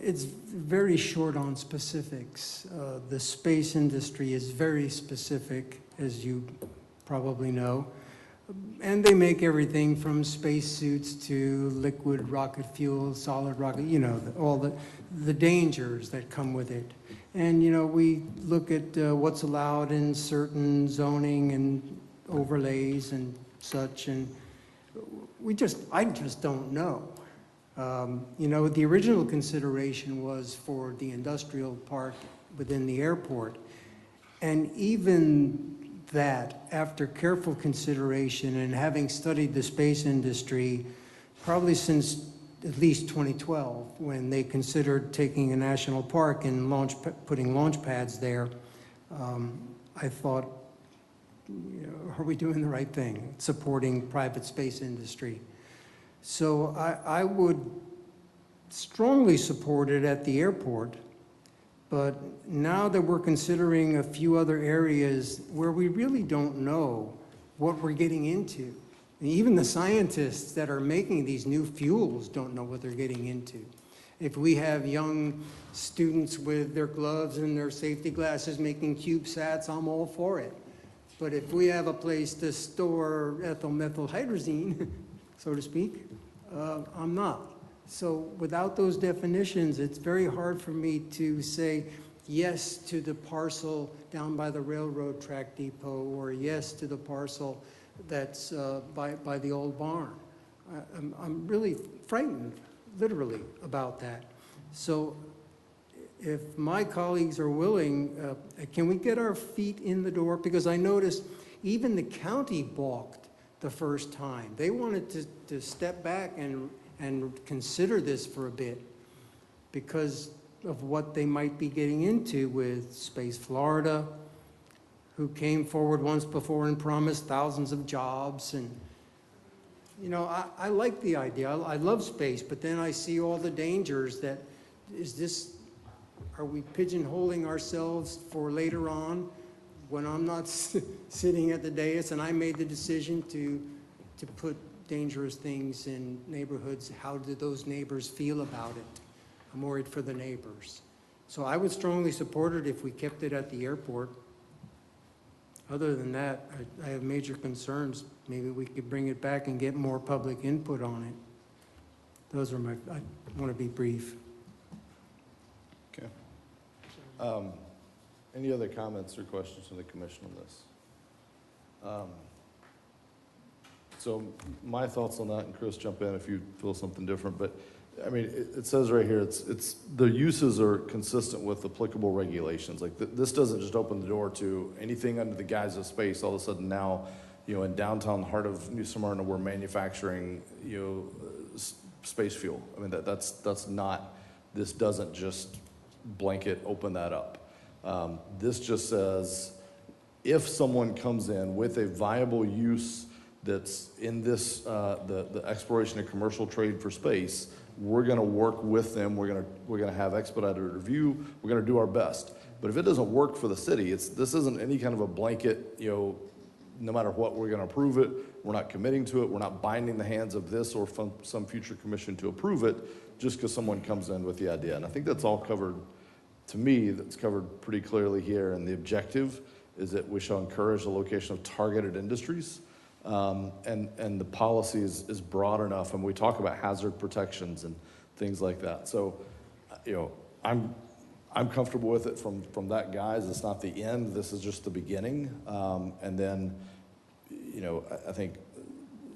It's very short on specifics. The space industry is very specific, as you probably know. And they make everything from spacesuits to liquid rocket fuel, solid rocket, you know, all the dangers that come with it. And, you know, we look at what's allowed in certain zoning and overlays and such, and I just don't know. You know, the original consideration was for the industrial park within the airport. And even that, after careful consideration and having studied the space industry, probably since at least 2012, when they considered taking a national park and putting launch pads there, I thought, are we doing the right thing, supporting private space industry? So I would strongly support it at the airport, but now that we're considering a few other areas where we really don't know what we're getting into, and even the scientists that are making these new fuels don't know what they're getting into. If we have young students with their gloves and their safety glasses making CubeSats, I'm all for it. But if we have a place to store ethyl methyl hydrazine, so to speak, I'm not. So without those definitions, it's very hard for me to say yes to the parcel down by the railroad track depot, or yes to the parcel that's by the old barn. I'm really frightened, literally, about that. So if my colleagues are willing, can we get our feet in the door? Because I noticed even the county balked the first time. They wanted to step back and consider this for a bit because of what they might be getting into with Space Florida, who came forward once before and promised thousands of jobs. And, you know, I like the idea. I love space, but then I see all the dangers that, are we pigeonholing ourselves for later on when I'm not sitting at the dais and I made the decision to put dangerous things in neighborhoods? How do those neighbors feel about it? I'm worried for the neighbors. So I would strongly support it if we kept it at the airport. Other than that, I have major concerns. Maybe we could bring it back and get more public input on it. Those are I want to be brief. Okay. Any other comments or questions from the commission on this? So my thoughts on that, and Chris, jump in if you feel something different, but I mean, it says right here, it's the uses are consistent with applicable regulations. Like this doesn't just open the door to anything under the guise of space. All of a sudden now, you know, in downtown heart of New Smyrna, we're manufacturing, you know, space fuel. I mean, that's not, this doesn't just blanket open that up. This just says, if someone comes in with a viable use that's in this, the exploration and commercial trade for space, we're going to work with them. We're going to have expedited review. We're going to do our best. But if it doesn't work for the city, this isn't any kind of a blanket, you know, no matter what, we're going to approve it. We're not committing to it. We're not binding the hands of this or from some future commission to approve it just because someone comes in with the idea. And I think that's all covered, to me, that's covered pretty clearly here. And the objective is that we shall encourage the location of targeted industries. And the policy is broad enough, and we talk about hazard protections and things like that. So, you know, I'm comfortable with it from that guise. It's not the end. This is just the beginning. And then, you know, I think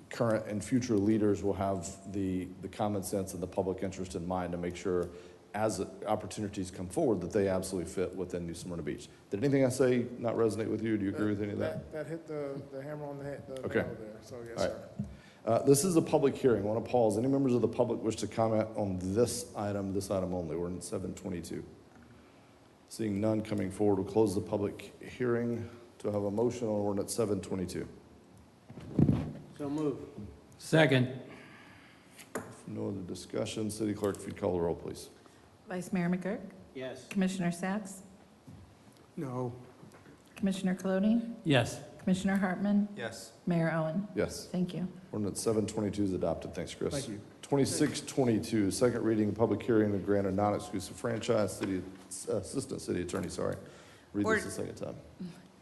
current and future leaders will have the common sense and the public interest in mind to make sure as opportunities come forward that they absolutely fit within New Smyrna Beach. Did anything I say not resonate with you? Do you agree with any of that? That hit the hammer on the head, the Okay. nail there, so yes, All right. This is a public hearing. I want to pause. Any members of the public wish to comment on this item only? We're in 722. Seeing none coming forward, we'll close the public hearing to have a motion on ordinance 722. So move. Second. No other discussion. City Clerk, if you'd call the roll, please. Vice Mayor McGurk? Yes. Commissioner Sacks? No. Commissioner Colodi? Yes. Commissioner Hartman? Yes. Mayor Owen? Yes. Thank you. Ordinance 722 is adopted. Thanks, Chris. Thank you. 2622, second reading, public hearing to grant a non-exclusive franchise. Assistant City Attorney, sorry. Read this a second time.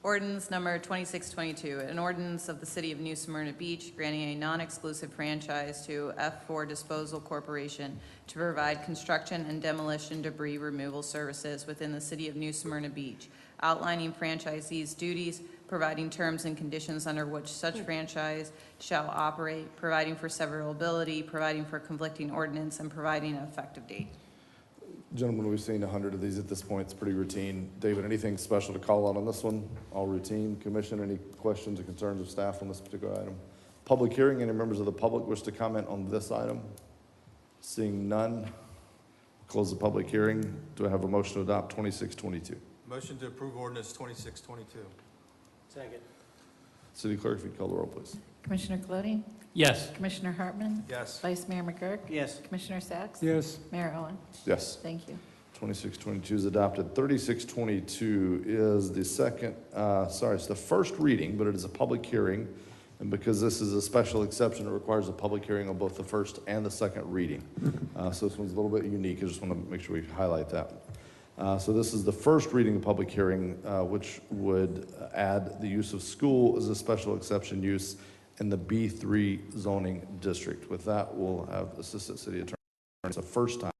Ordinance number 2622, an ordinance of the City of New Smyrna Beach granting a non-exclusive franchise to F4 Disposal Corporation to provide construction and demolition debris removal services within the City of New Smyrna Beach, outlining franchisees' duties, providing terms and conditions under which such franchise shall operate, providing for severability, providing for conflicting ordinance, and providing an effective date. Gentlemen, we've seen 100 of these at this point. It's pretty routine. David, anything special to call out on this one? All routine. Commission, any questions or concerns of staff on this particular item? Public hearing, any members of the public wish to comment on this item? Seeing none, close the public hearing. Do I have a motion to adopt 2622? Motion to approve ordinance 2622. Second. City Clerk, if you'd call the roll, please. Commissioner Colodi? Yes. Commissioner Hartman? Yes. Vice Mayor McGurk? Yes. Commissioner Sacks? Yes. Mayor Owen? Yes. Thank you. 2622 is adopted. 3622 is the it's the first reading, but it is a public hearing. And because this is a special exception, it requires a public hearing on both the first and the second reading. So this one's a little bit unique. I just want to make sure we highlight that. So this is the first reading of public hearing, which would add the use of school as a special exception use in the B3 zoning district. With that, we'll have Assistant City Attorney. It's the first time.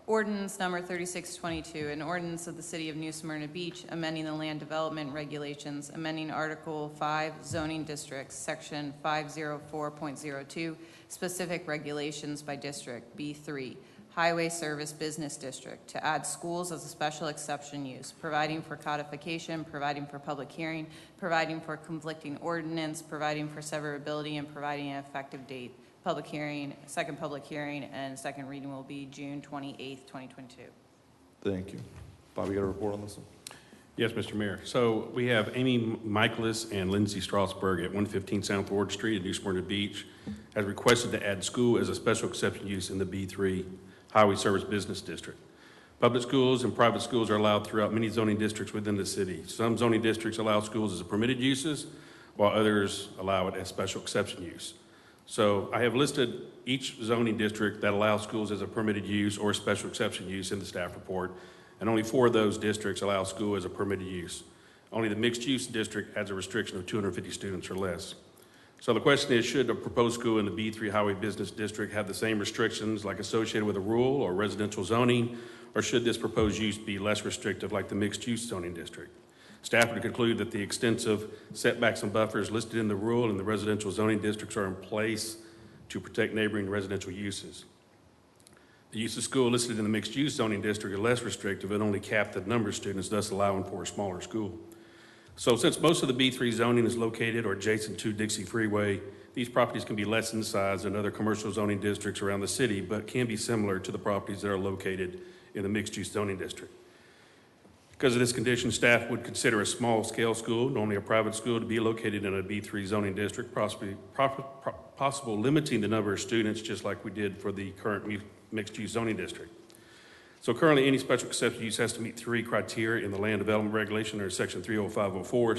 Ordinance number 3622, an ordinance of the City of New Smyrna Beach, amending the land development regulations, amending Article 5 zoning districts, Section 504.02, specific regulations by district, B3, Highway Service Business District, to add schools as a special exception use, providing for codification, providing for public hearing, providing for conflicting ordinance, providing for severability, and providing an effective date. Public hearing, second public hearing, and second reading will be June 28th, 2022. Thank you. Bob, you got a report on this one? Yes, Mr. Mayor. So we have Amy Michaelis and Lindsay Strasburg at 115 South Ward Street in New Smyrna Beach has requested to add school as a special exception use in the B3 Highway Service Business District. Public schools and private schools are allowed throughout many zoning districts within the city. Some zoning districts allow schools as a permitted uses, while others allow it as special exception use. So I have listed each zoning district that allows schools as a permitted use or special exception use in the staff report, and only 4 of those districts allow school as a permitted use. Only the mixed use district has a restriction of 250 students or less. So the question is, should a proposed school in the B3 Highway Business District have the same restrictions like associated with a rural or residential zoning, or should this proposed use be less restrictive like the mixed use zoning district? Staff would conclude that the extensive setbacks and buffers listed in the rural and the residential zoning districts are in place to protect neighboring residential uses. The use of school listed in the mixed use zoning district are less restrictive and only cap the number of students, thus allowing for a smaller school. So since most of the B3 zoning is located or adjacent to Dixie Freeway, these properties can be less in size than other commercial zoning districts around the city, but can be similar to the properties that are located in the mixed use zoning district. Because of this condition, staff would consider a small scale school, normally a private school, to be located in a B3 zoning district, possible limiting the number of students just like we did for the current mixed use zoning district. So currently any special exception use has to meet 3 criteria in the land development regulation or section 30504.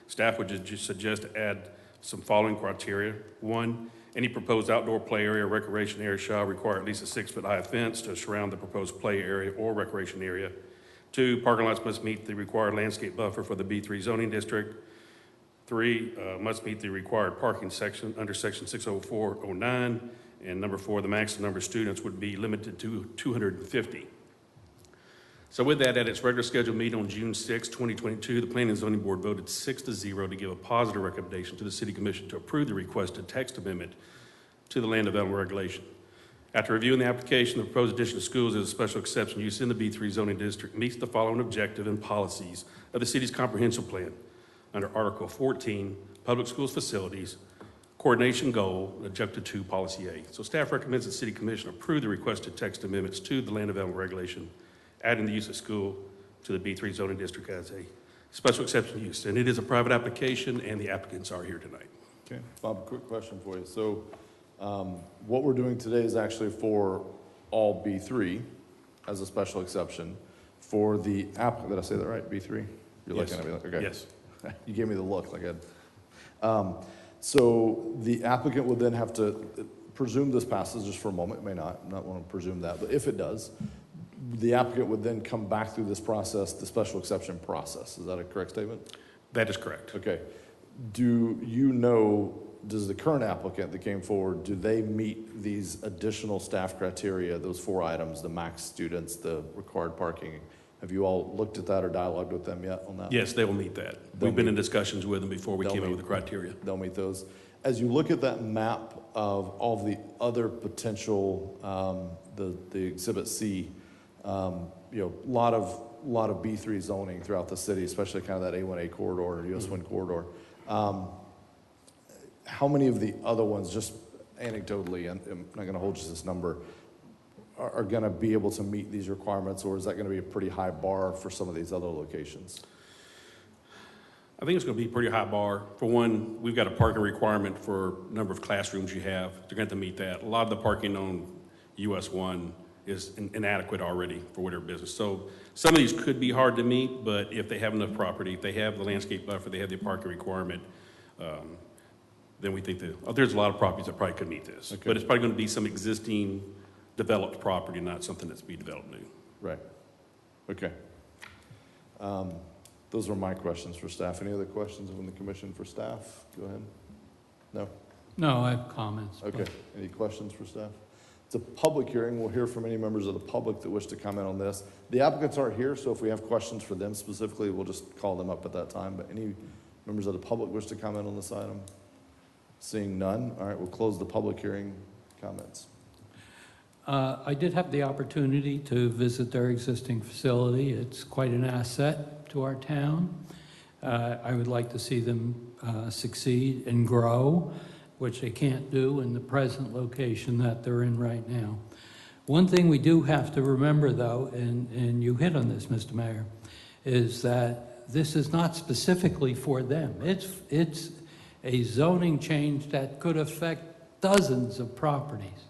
Staff would just suggest to add some following criteria. 1, any proposed outdoor play area or recreation area shall require at least a 6-foot high fence to surround the proposed play area or recreation area. 2, parking lots must meet the required landscape buffer for the B3 zoning district. 3, must meet the required parking section under section 60409. And number 4, the maximum number of students would be limited to 250. So with that, at its regular scheduled meeting on June 6, 2022, the Planning and Zoning Board voted 6-0 to give a positive recommendation to the City Commission to approve the requested text amendment to the land development regulation. After reviewing the application, the proposed addition of schools as a special exception use in the B3 zoning district meets the following objective and policies of the city's comprehensive plan under Article 14, Public Schools Facilities, Coordination Goal, Objective 2, Policy A. So staff recommends the City Commission approve the requested text amendments to the land development regulation, adding the use of school to the B3 zoning district as a special exception use. And it is a private application, and the applicants are here tonight. Okay, Bob, quick question for you. So what we're doing today is actually for all B3 as a special exception. For the applicant, did I say that right, B3? You're Yes. looking at me like, okay. Yes. You gave me the look like I so the applicant would then have to presume this passes just for a moment. It may not want to presume that, but if it does, the applicant would then come back through this process, the special exception process. Is that a correct statement? That is correct. Okay. Do you know, does the current applicant that came forward, do they meet these additional staff criteria, those 4 items, the max students, the required parking, Have you all looked at that or dialogued with them yet on that? Yes, they will meet that. We've been in discussions with them before we came up with the criteria. They'll meet those. As you look at that map of all of the other potential, the Exhibit C, lot of B3 zoning throughout the city, especially kind of that A1A corridor, US 1 corridor. How many of the other ones, just anecdotally, and I'm not going to hold you to this number, are going to be able to meet these requirements, or is that going to be a pretty high bar for some of these other locations? I think it's going to be a pretty high bar. For one, we've got a parking requirement for number of classrooms you have. They're going to have to meet that. A lot of the parking on US 1 is inadequate already for whatever business. So some of these could be hard to meet, but if they have enough property, if they have the landscape buffer, they have the parking requirement, then we think that there's a lot of properties that probably could meet this. Okay. But it's probably going to be some existing developed property, not something that's being developed new. Right. Okay. Those were my questions for staff. Any other questions from the commission for staff? Go ahead. No? No, I have comments. Okay. Any questions for staff? It's a public hearing. We'll hear from any members of the public that wish to comment on this. The applicants aren't here, so if we have questions for them specifically, we'll just call them up at that time. But any members of the public wish to comment on this item? Seeing none, all right, we'll close the public hearing. Comments? I did have the opportunity to visit their existing facility. It's quite an asset to our town. I would like to see them succeed and grow, which they can't do in the present location that they're in right now. One thing we do have to remember, though, and you hit on this, Mr. Mayor, is that this is not specifically for them. It's a zoning change that could affect dozens of properties.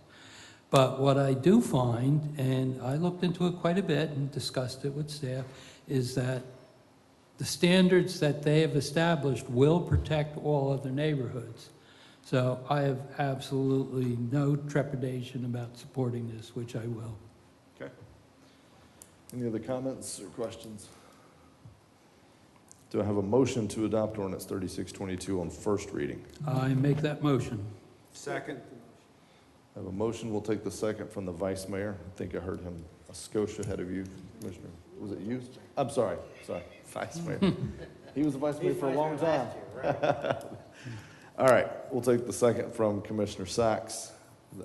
But what I do find, and I looked into it quite a bit and discussed it with staff, is that the standards that they have established will protect all other neighborhoods. So I have absolutely no trepidation about supporting this, which I will. Okay. Any other comments or questions? Do I have a motion to adopt ordinance 3622 on first reading? I make that motion. Second. I have a motion. We'll take the second from the vice mayor. I think I heard him a skosh ahead of you, Commissioner. Was it you? I'm sorry. Vice mayor. He was the vice mayor for a long time. All right. We'll take the second from Commissioner Sacks.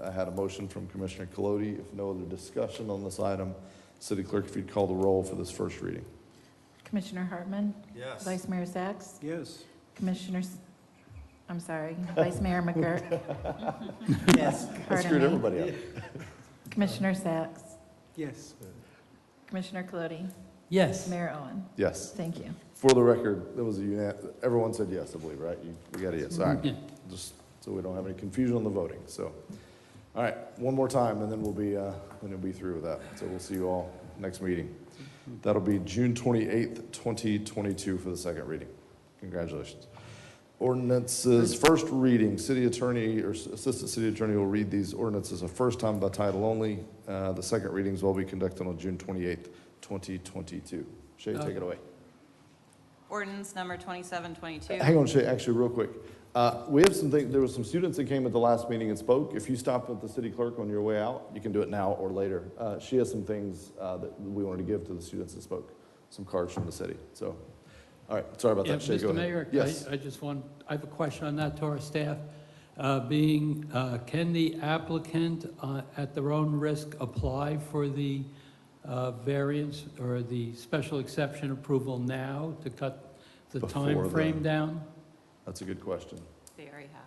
I had a motion from Commissioner Colodi. If no other discussion on this item, City Clerk, if you'd call the roll for this first reading. Commissioner Hartman? Yes. Vice Mayor Sacks? Yes. Vice Mayor McGurk? Yes. I Pardon screwed me. everybody up. Commissioner Sacks? Yes. Commissioner Colodi? Yes. Mayor Owen? Yes. Thank you. For the record, there was everyone said yes, I believe, right? We got a yes. All right. Yeah. Just so we don't have any confusion on the voting. So, all right, one more time, and then we'll be through with that. So we'll see you all next meeting. That'll be June 28th, 2022 for the second reading. Congratulations. Ordinances, first reading. City attorney or assistant city attorney will read these ordinances a first time by title only. The second readings will be conducted on June 28th, 2022. Shay, take it away. Ordinance number 2722. Hang on, Shay, actually, real quick. We have some things, there were some students that came at the last meeting and spoke. If you stop at the city clerk on your way out, you can do it now or later. She has some things that we wanted to give to the students that spoke, some cards from the city. So, all right, sorry about that, Shay, go Mr. ahead. Mayor, Yes. I have a question on that to our staff. Can the applicant at their own risk apply for the variance or the special exception approval now to cut the Before time frame the- down? That's a good question. They already have.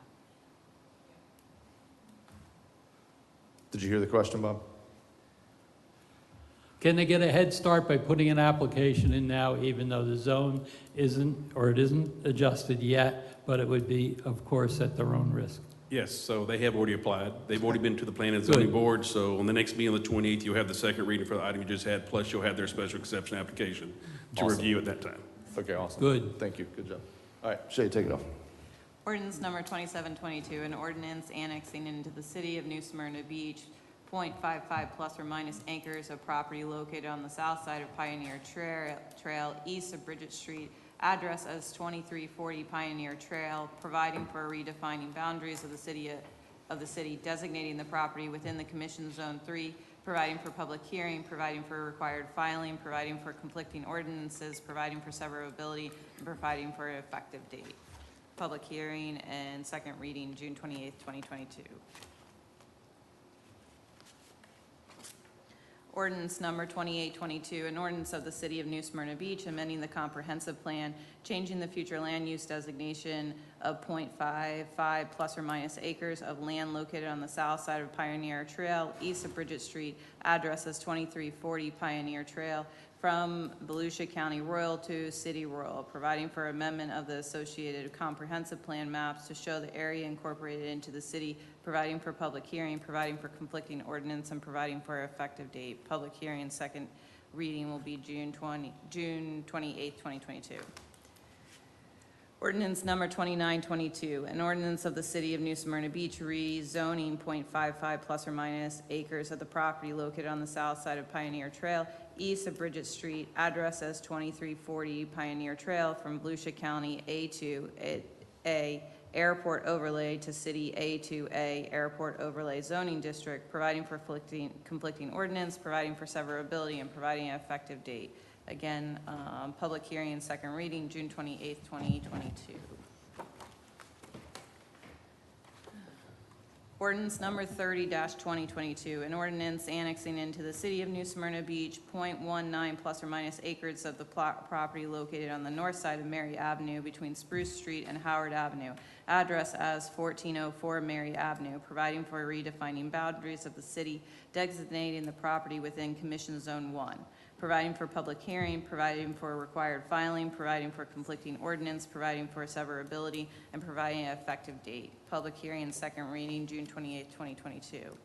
Did you hear the question, Bob? Can they get a head start by putting an application in now, even though the zone isn't adjusted yet, but it would be, of course, at their own risk? Yes, so they have already applied. They've already been to the Planning and Zoning Good. Board, so on the next meeting on the 28th, you'll have the second reading for the item you just had, plus you'll have their special exception application to Awesome. review at that time. Okay, awesome. Good. Thank you, good job. All right, Shay, take it off. Ordinance number 2722, an ordinance annexing into the city of New Smyrna Beach, .55 plus or minus acres of property located on the south side of Pioneer Trail, east of Bridget Street, address as 2340 Pioneer Trail, providing for redefining boundaries of the city, designating the property within the Commission Zone 3 providing for public hearing, providing for required filing, providing for conflicting ordinances, providing for severability, and providing for an effective date. Public hearing and second reading, June 28th, 2022. Ordinance number 2822, an ordinance of the City of New Smyrna Beach amending the comprehensive plan, changing the future land use designation of .55 plus or minus acres of land located on the south side of Pioneer Trail, east of Bridget Street, address as 2340 Pioneer Trail, from Volusia County Rural to City Rural, providing for amendment of the associated comprehensive plan maps to show the area incorporated into the city, providing for public hearing, providing for conflicting ordinance, and providing for effective date. Public hearing and second reading will be June 28th, 2022. Ordinance number 2922, an ordinance of the City of New Smyrna Beach rezoning .55 plus or minus acres of the property located on the south side of Pioneer Trail, east of Bridget Street, address as 2340 Pioneer Trail, from Volusia County A2A Airport Overlay to City A2A Airport Overlay Zoning District, providing for conflicting ordinance, providing for severability, and providing an effective date. Again, public hearing and second reading, June 28th, 2022. Ordinance number 30-2022, an ordinance annexing into the City of New Smyrna Beach .19 plus or minus acres of the property located on the north side of Mary Avenue between Spruce Street and Howard Avenue, address as 1404 Mary Avenue, providing for redefining boundaries of the city, designating the property within Commission Zone 1. Providing for public hearing, providing for required filing, providing for conflicting ordinance, providing for severability, and providing an effective date. Public hearing and second reading, June 28th, 2022.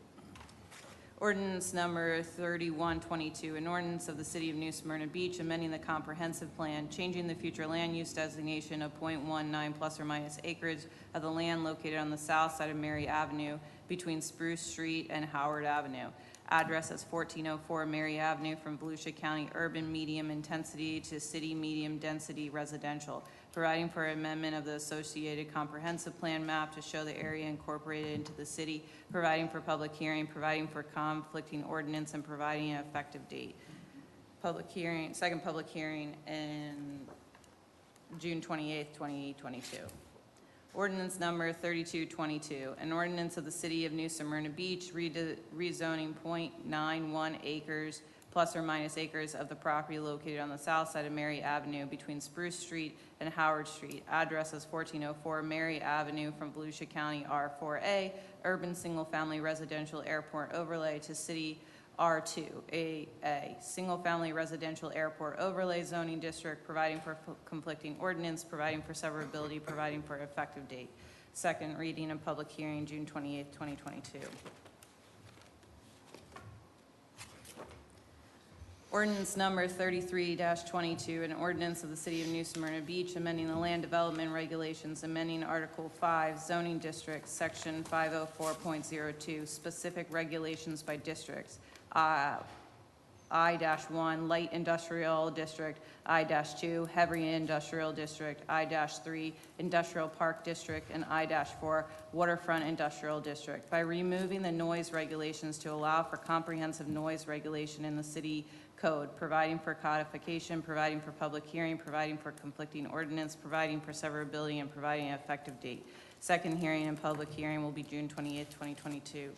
Ordinance number 3122, an ordinance of the City of New Smyrna Beach amending the comprehensive plan, changing the future land use designation of .19 plus or minus acres of the land located on the south side of Mary Avenue between Spruce Street and Howard Avenue. Address as 1404 Mary Avenue, from Volusia County Urban Medium Intensity to City Medium Density Residential, providing for amendment of the associated comprehensive plan map to show the area incorporated into the city, providing for public hearing, providing for conflicting ordinance, and providing an effective date. Public hearing, second public hearing in June 28th, 2022. Ordinance number 3222, an ordinance of the City of New Smyrna Beach rezoning .91 acres plus or minus acres of the property located on the south side of Mary Avenue between Spruce Street and Howard Street. Address is 1404 Mary Avenue, from Volusia County R4A Urban Single Family Residential Airport Overlay to City R2A Single Family Residential Airport Overlay Zoning District, providing for conflicting ordinance, providing for severability, providing for effective date. Second reading and public hearing, June 28th, 2022. Ordinance number 33-22, an ordinance of the City of New Smyrna Beach amending the land development regulations, amending Article 5 zoning districts, Section 504.02, specific regulations by districts. I-1 light industrial district, I-2 heavy industrial district, I-3 industrial park district, and I-4 waterfront industrial district, by removing the noise regulations to allow for comprehensive noise regulation in the city code, providing for codification, providing for public hearing, providing for conflicting ordinance, providing for severability, and providing an effective date. Second hearing and public hearing will be June 28th, 2022.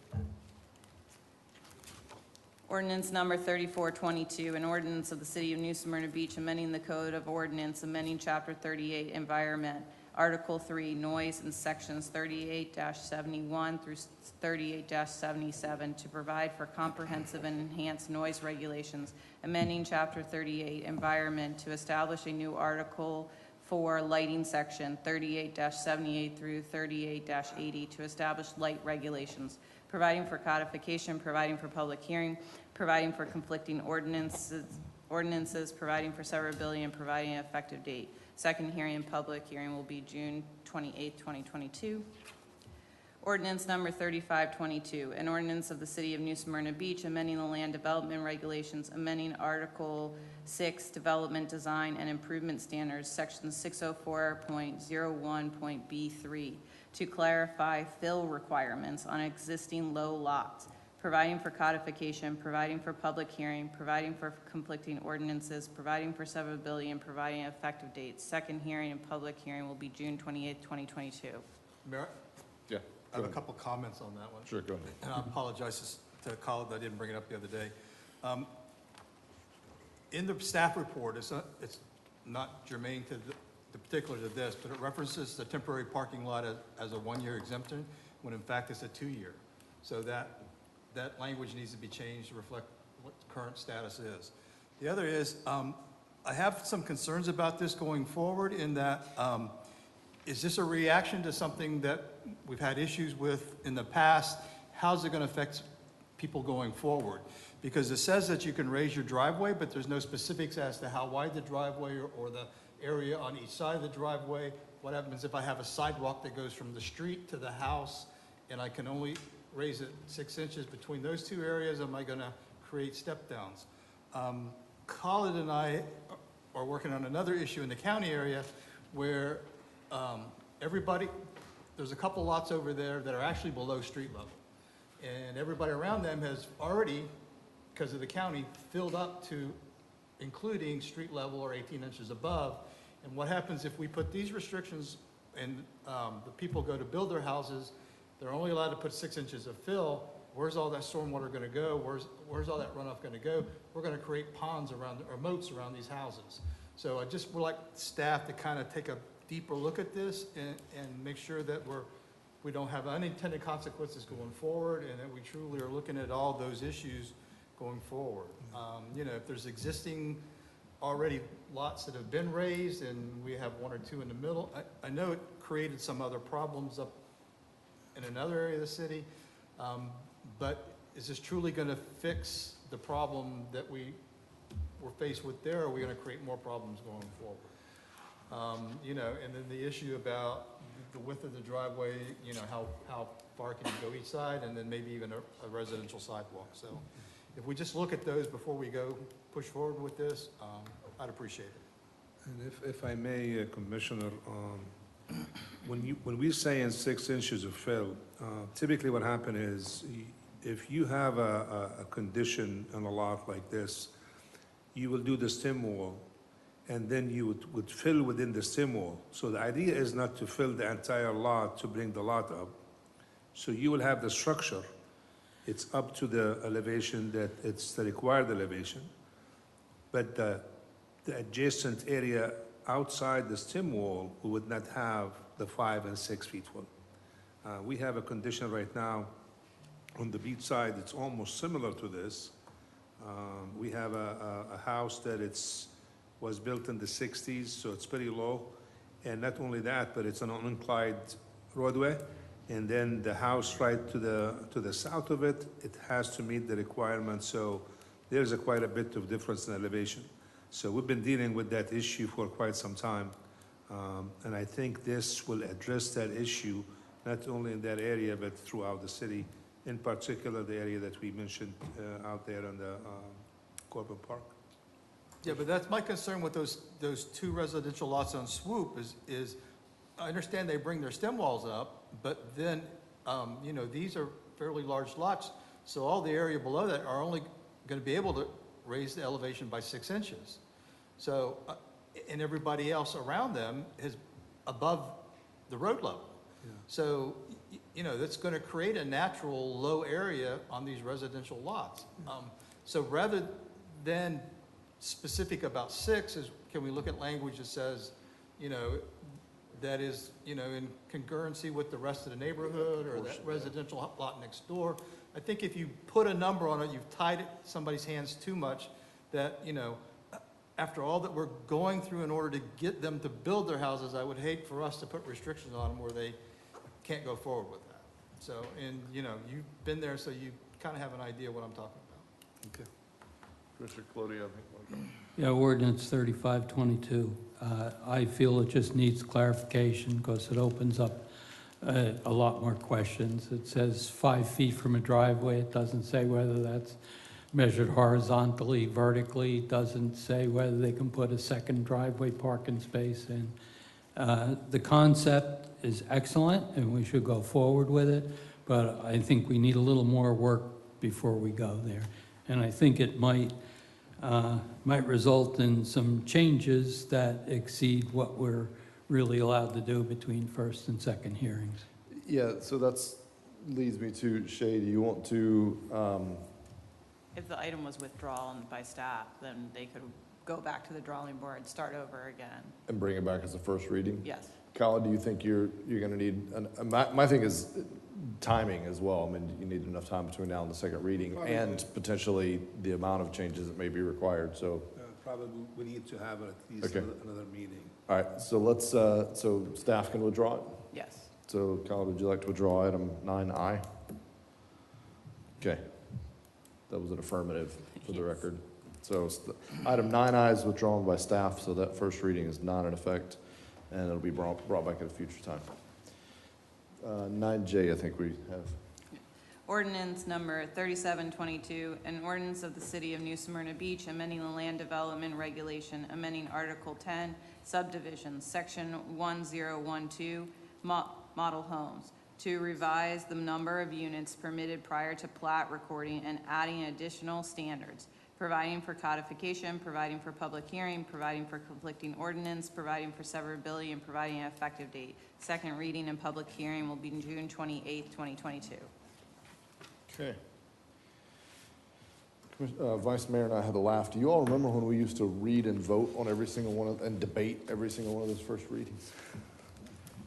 Ordinance number 3422, an ordinance of the City of New Smyrna Beach amending the Code of Ordinance, amending Chapter 38 Environment, Article 3 Noise, and Sections 38-71 through 38-77 to provide for comprehensive and enhanced noise regulations, amending Chapter 38 Environment to establish a new Article 4 Lighting Section 38-78 through 38-80 to establish light regulations, providing for codification, providing for public hearing, providing for conflicting ordinances, providing for severability, and providing an effective date. Second hearing and public hearing will be June 28, 2022. Ordinance number 3522, an ordinance of the City of New Smyrna Beach amending the land development regulations, amending Article 6 Development Design and Improvement Standards, Section 604.01.B3 to clarify fill requirements on existing low lots, providing for codification, providing for public hearing, providing for conflicting ordinances, providing for severability, and providing effective dates. Second hearing and public hearing will be June 28th, 2022. Mayor, Yeah. I have a couple comments on that one. Sure, go ahead. And I apologize to Khalid that I didn't bring it up the other day. In the staff report, it's not germane to the particulars of this, but it references the temporary parking lot as a one-year exemption, when in fact it's a 2-year. So that language needs to be changed to reflect what the current status is. The other is, I have some concerns about this going forward in that, is this a reaction to something that we've had issues with in the past? How's it going to affect people going forward? Because it says that you can raise your driveway, but there's no specifics as to how wide the driveway or the area on each side of the driveway. What happens if I have a sidewalk that goes from the street to the house and I can only raise it 6 inches between those two areas? Am I going to create step downs? Khalid and I are working on another issue in the county area where there's a couple lots over there that are actually below street level. And everybody around them has already, because of the county, filled up to including street level or 18 inches above. And what happens if we put these restrictions and the people go to build their houses, they're only allowed to put 6 inches of fill. Where's all that stormwater going to go? Where's all that runoff going to go? We're going to create ponds around, or moats around these houses. So I just would like staff to kind of take a deeper look at this and make sure that we don't have unintended consequences going forward, and that we truly are looking at all those issues going forward. If there's existing already lots that have been raised and we have 1 or 2 in the middle, I know it created some other problems up in another area of the city, but is this truly going to fix the problem that we're faced with there, or are we going to create more problems going forward? And then the issue about the width of the driveway, how far can you go each side, and then maybe even a residential sidewalk. So if we just look at those before we go push forward with this, I'd appreciate it. And if I may, Commissioner, when we say in 6 inches of fill, typically what happens is if you have a condition on a lot like this, you will do the stem wall, and then you would fill within the stem wall. So the idea is not to fill the entire lot to bring the lot up. So you will have the structure. It's up to the elevation that it's the required elevation. But the adjacent area outside the stem wall, we would not have the 5 and 6 feet fill. We have a condition right now on the beach side. It's almost similar to this. We have a house that was built in the 60s, so it's pretty low. And not only that, but it's an uninclined roadway. And then the house right to the south of it, it has to meet the requirements. So there's quite a bit of difference in elevation. So we've been dealing with that issue for quite some time. And I think this will address that issue, not only in that area, but throughout the city, in particular the area that we mentioned out there on the Corbin Park. Yeah, but that's my concern with those 2 residential lots on Swoop is I understand they bring their stem walls up, but then, these are fairly large lots. So all the area below that are only going to be able to raise the elevation by 6 inches. So, and everybody else around them is above the road level. Yeah. So, that's going to create a natural low area on these residential lots. So rather than specific about 6, can we look at language that says, that is, in congruency with the rest of the neighborhood or that residential lot next door? I think if you put a number on it, you've tied somebody's hands too much that, after all that we're going through in order to get them to build their houses, I would hate for us to put restrictions on them where they can't go forward with that. So, and, you've been there, so you kind of have an idea what I'm talking about. Okay. Commissioner Colodi, I think. Yeah, ordinance 3522. I feel it just needs clarification because it opens up a lot more questions. It says 5 feet from a driveway. It doesn't say whether that's measured horizontally, vertically. It doesn't say whether they can put a second driveway parking space in. The concept is excellent and we should go forward with it, but I think we need a little more work before we go there. And I think it might result in some changes that exceed what we're really allowed to do between first and second hearings. Yeah, so that's, leads me to, Shay, do you want to, If the item was withdrawn by staff, then they could go back to the drawing board, start over again. and bring it back as a first reading? Yes. Kyle, do you think you're gonna need, my thing is timing as well. I mean, you need enough time between now and the second reading, and potentially the amount of changes that may be required, so. Probably we need to have at least Okay. another meeting. All right, so let's, so staff can withdraw it? Yes. So Kyle, would you like to withdraw item 9I? Okay. That was an affirmative for the record. So item 9I is withdrawn by staff, so that first reading is not in effect, and it'll be brought back at a future time. 9J, I think we have. Ordinance number 3722, an ordinance of the City of New Smyrna Beach amending the land development regulation, amending Article 10, subdivisions, Section 1012, model homes, to revise the number of units permitted prior to plat recording and adding additional standards, providing for codification, providing for public hearing, providing for conflicting ordinance, providing for severability, and providing an effective date. Second reading and public hearing will be June 28th, 2022. Okay. Vice Mayor and I had a laugh. Do you all remember when we used to read and vote on every single one and debate every single one of those first readings?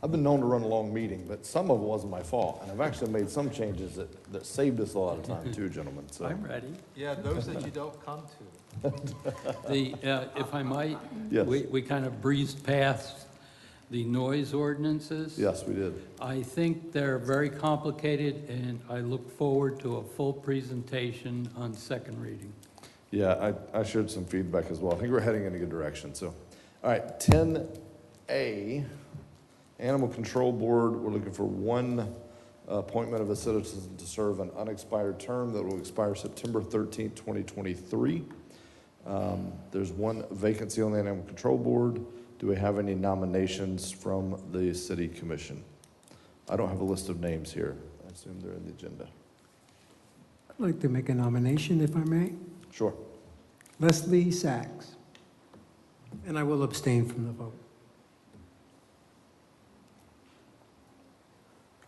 I've been known to run a long meeting, but some of it wasn't my fault. And I've actually made some changes that saved us a lot of time too, gentlemen. So. I'm ready. Yeah, those that you don't come to. If I might, Yes. we kind of breezed past the noise ordinances. Yes, we did. I think they're very complicated, and I look forward to a full presentation on second reading. Yeah, I shared some feedback as well. I think we're heading in a good direction. So, all right, 10A, Animal Control Board. We're looking for one appointment of a citizen to serve an unexpired term that will expire September 13th, 2023. There's one vacancy on the Animal Control Board. Do we have any nominations from the City Commission? I don't have a list of names here. I assume they're in the agenda. I'd like to make a nomination, if I may. Sure. Leslie Sachs. And I will abstain from the vote.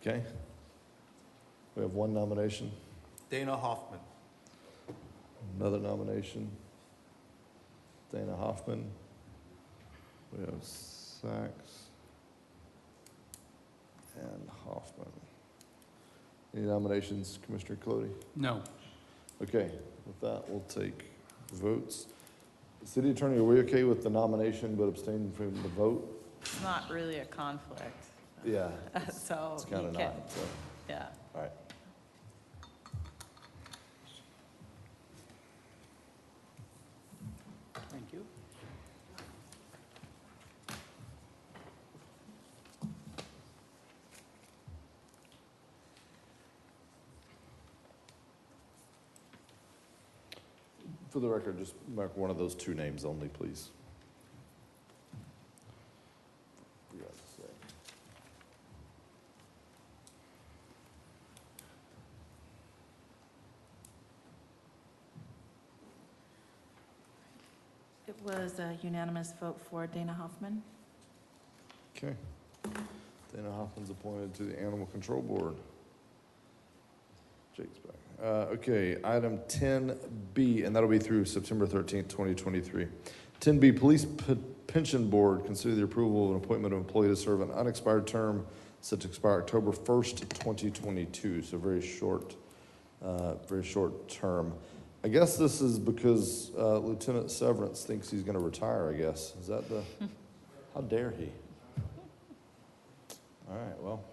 Okay. We have one nomination. Dana Hoffman. Another nomination. Dana Hoffman. We have Sachs and Hoffman. Any nominations, Commissioner Colodi? No. Okay, with that, we'll take votes. City Attorney, are we okay with the nomination but abstaining from the vote? It's not really a conflict. Yeah. So It's kind you of can, not, so, yeah. all right. Thank you. For the record, just mark one of those two names only, please. Forgot to say. It was a unanimous vote for Dana Hoffman. Okay. Dana Hoffman's appointed to the Animal Control Board. Jake's back. Okay, item 10B, and that'll be through September 13th, 2023. 10B, Police Pension Board, consider the approval of an appointment of employee to serve an unexpired term set to expire October 1st, 2022, so very short term. I guess this is because Lieutenant Severance thinks he's going to retire, I guess. Is that the, how dare he? All right, well,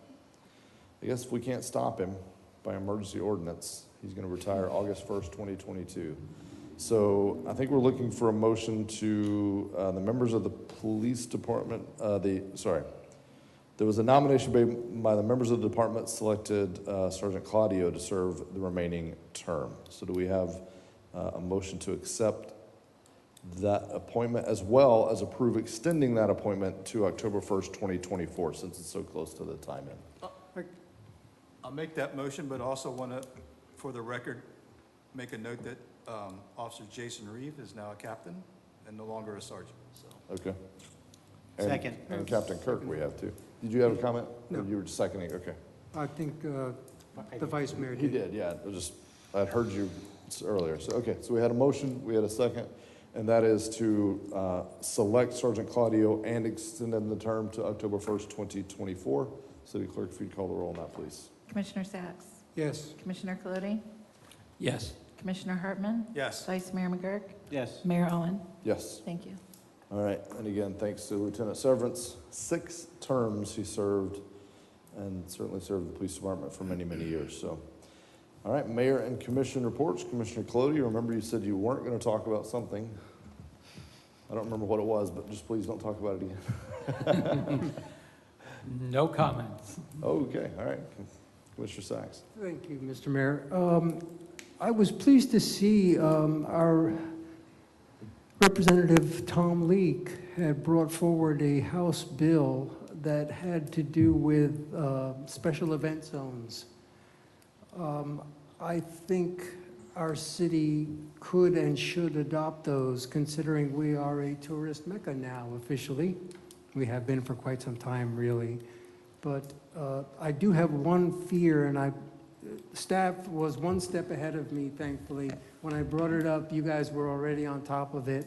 I guess if we can't stop him by emergency ordinance, he's going to retire August 1st, 2022. So I think we're looking for a motion to the members of the police department, there was a nomination by the members of the department selected Sergeant Claudio to serve the remaining term. So do we have a motion to accept that appointment as well as approve extending that appointment to October 1st, 2024, since it's so close to the time end? I'll make that motion, but also want to, for the record, make a note that Officer Jason Reeve is now a captain and no longer a sergeant, so. Okay. And- Second. And Captain Kirk we have too. Did you have a comment? No. Or you were just seconding, okay. I think the vice mayor He did. did, yeah. I'd heard you earlier. So, okay, so we had a motion, we had a second, and that is to select Sergeant Claudio and extend the term to October 1st, 2024. City Clerk, if you'd call the roll on that, please. Commissioner Sacks? Yes. Commissioner Colodi? Yes. Commissioner Hartman? Yes. Vice Mayor McGurk? Yes. Mayor Owen? Yes. Thank you. All right, and again, thanks to Lieutenant Severance. 6 terms he served, and certainly served the police department for many, many years, so. All right, Mayor and Commission reports. Commissioner Colodi, remember you said you weren't going to talk about something. I don't remember what it was, but just please don't talk about it again. No comments. Okay, all right. Commissioner Sacks. Thank you, Mr. Mayor. I was pleased to see our Representative Tom Leake had brought forward a House bill that had to do with special event zones. I think our city could and should adopt those, considering we are a tourist mecca now officially. We have been for quite some time, really. But I do have one fear, and staff was one step ahead of me, thankfully. When I brought it up, you guys were already on top of it.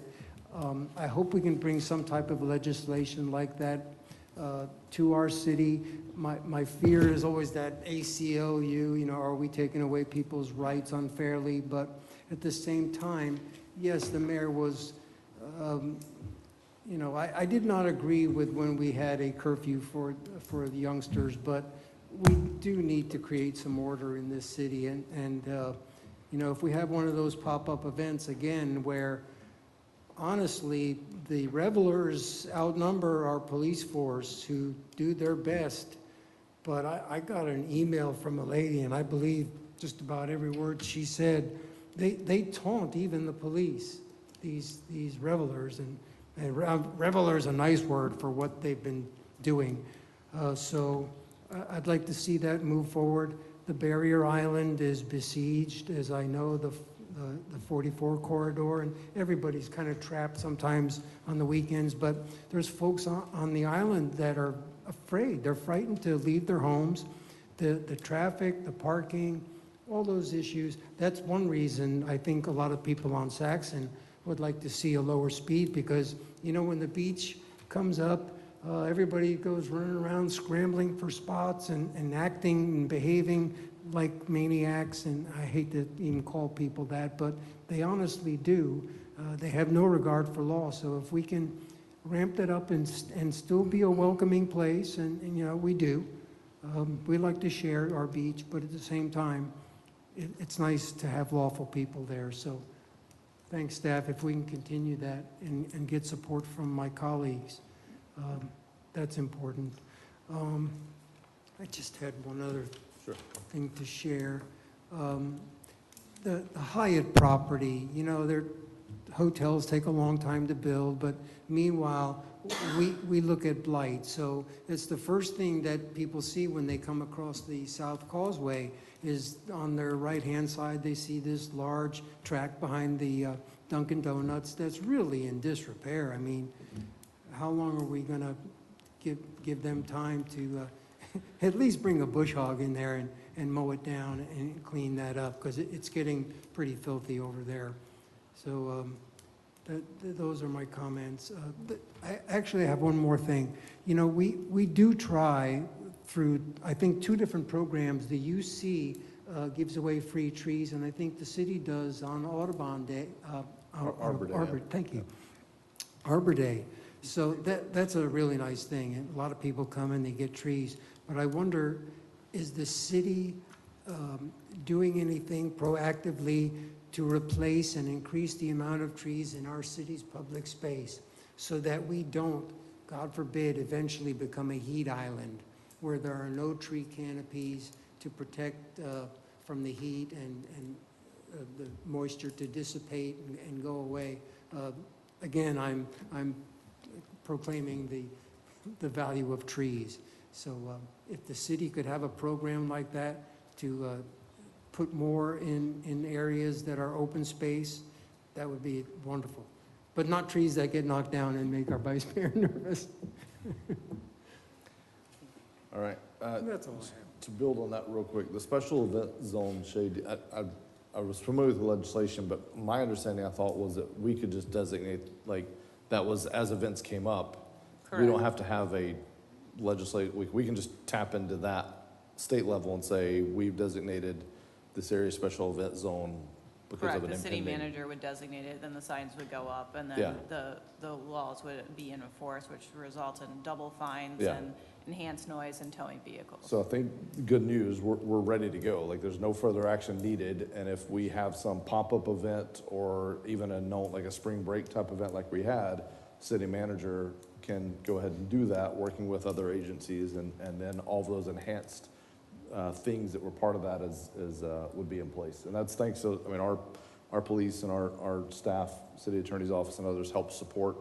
I hope we can bring some type of legislation like that to our city. My fear is always that ACLU, are we taking away people's rights unfairly? But at the same time, yes, the mayor was, I did not agree with when we had a curfew for the youngsters, but we do need to create some order in this city. And if we have one of those pop-up events again where honestly, the revelers outnumber our police force who do their best. But I got an email from a lady, and I believe just about every word she said. They taunt even the police, these revelers, and reveler is a nice word for what they've been doing. So I'd like to see that move forward. The barrier island is besieged, as I know, the 44 corridor, and everybody's kind of trapped sometimes on the weekends, but there's folks on the island that are afraid. They're frightened to leave their homes. The traffic, the parking, all those issues. That's one reason I think a lot of people on Saxon would like to see a lower speed, because, when the beach comes up, everybody goes running around scrambling for spots and acting and behaving like maniacs, and I hate to even call people that, but they honestly do. They have no regard for law. So if we can ramp that up and still be a welcoming place, and we do. We like to share our beach, but at the same time, it's nice to have lawful people there. So thanks, staff. If we can continue that and get support from my colleagues, that's important. I just had one other thing to share. The Hyatt property, their hotels take a long time to build, but meanwhile, we look at blight. So it's the first thing that people see when they come across the South Causeway is on their right-hand side, they see this large tract behind the Dunkin' Donuts that's really in disrepair. I mean, how long are we going to give them time to at least bring a bush hog in there and mow it down and clean that up, because it's getting pretty filthy over there. So those are my comments. I actually have one more thing. We do try through, I think, 2 different programs. The UC gives away free trees, and I think the city does on Audubon Day. Arbor Day. Thank you. Arbor Day. So that's a really nice thing. And a lot of people come and they get trees. But I wonder, is the city doing anything proactively to replace and increase the amount of trees in our city's public space so that we don't, God forbid, eventually become a heat island where there are no tree canopies to protect from the heat and the moisture to dissipate and go away? Again, I'm proclaiming the value of trees. So if the city could have a program like that to put more in areas that are open space, that would be wonderful. But not trees that get knocked down and make our vice mayor nervous. All right. That's all I have. To build on that real quick, the special event zone shade, I was familiar with the legislation, but my understanding, I thought, was that we could just designate, like, that was as events came up. We don't have to have a we can just tap into that state level and say, we've designated this area special event zone because Correct, of an the city impending. manager would designate it, then the signs would go up, and Yeah. then the laws would be enforced, which results in double fines Yeah. and enhanced noise and towing vehicles. So I think, good news, we're ready to go. Like, there's no further action needed, and if we have some pop-up event or even like a spring break type event like we had, city manager can go ahead and do that, working with other agencies, and then all of those enhanced things that were part of that would be in place. And that's thanks to, I mean, our police and our staff, city attorney's office and others helped support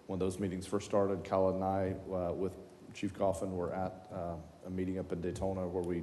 when those meetings first started. Kyle and I, with Chief Coffin, were at a meeting up in Daytona where we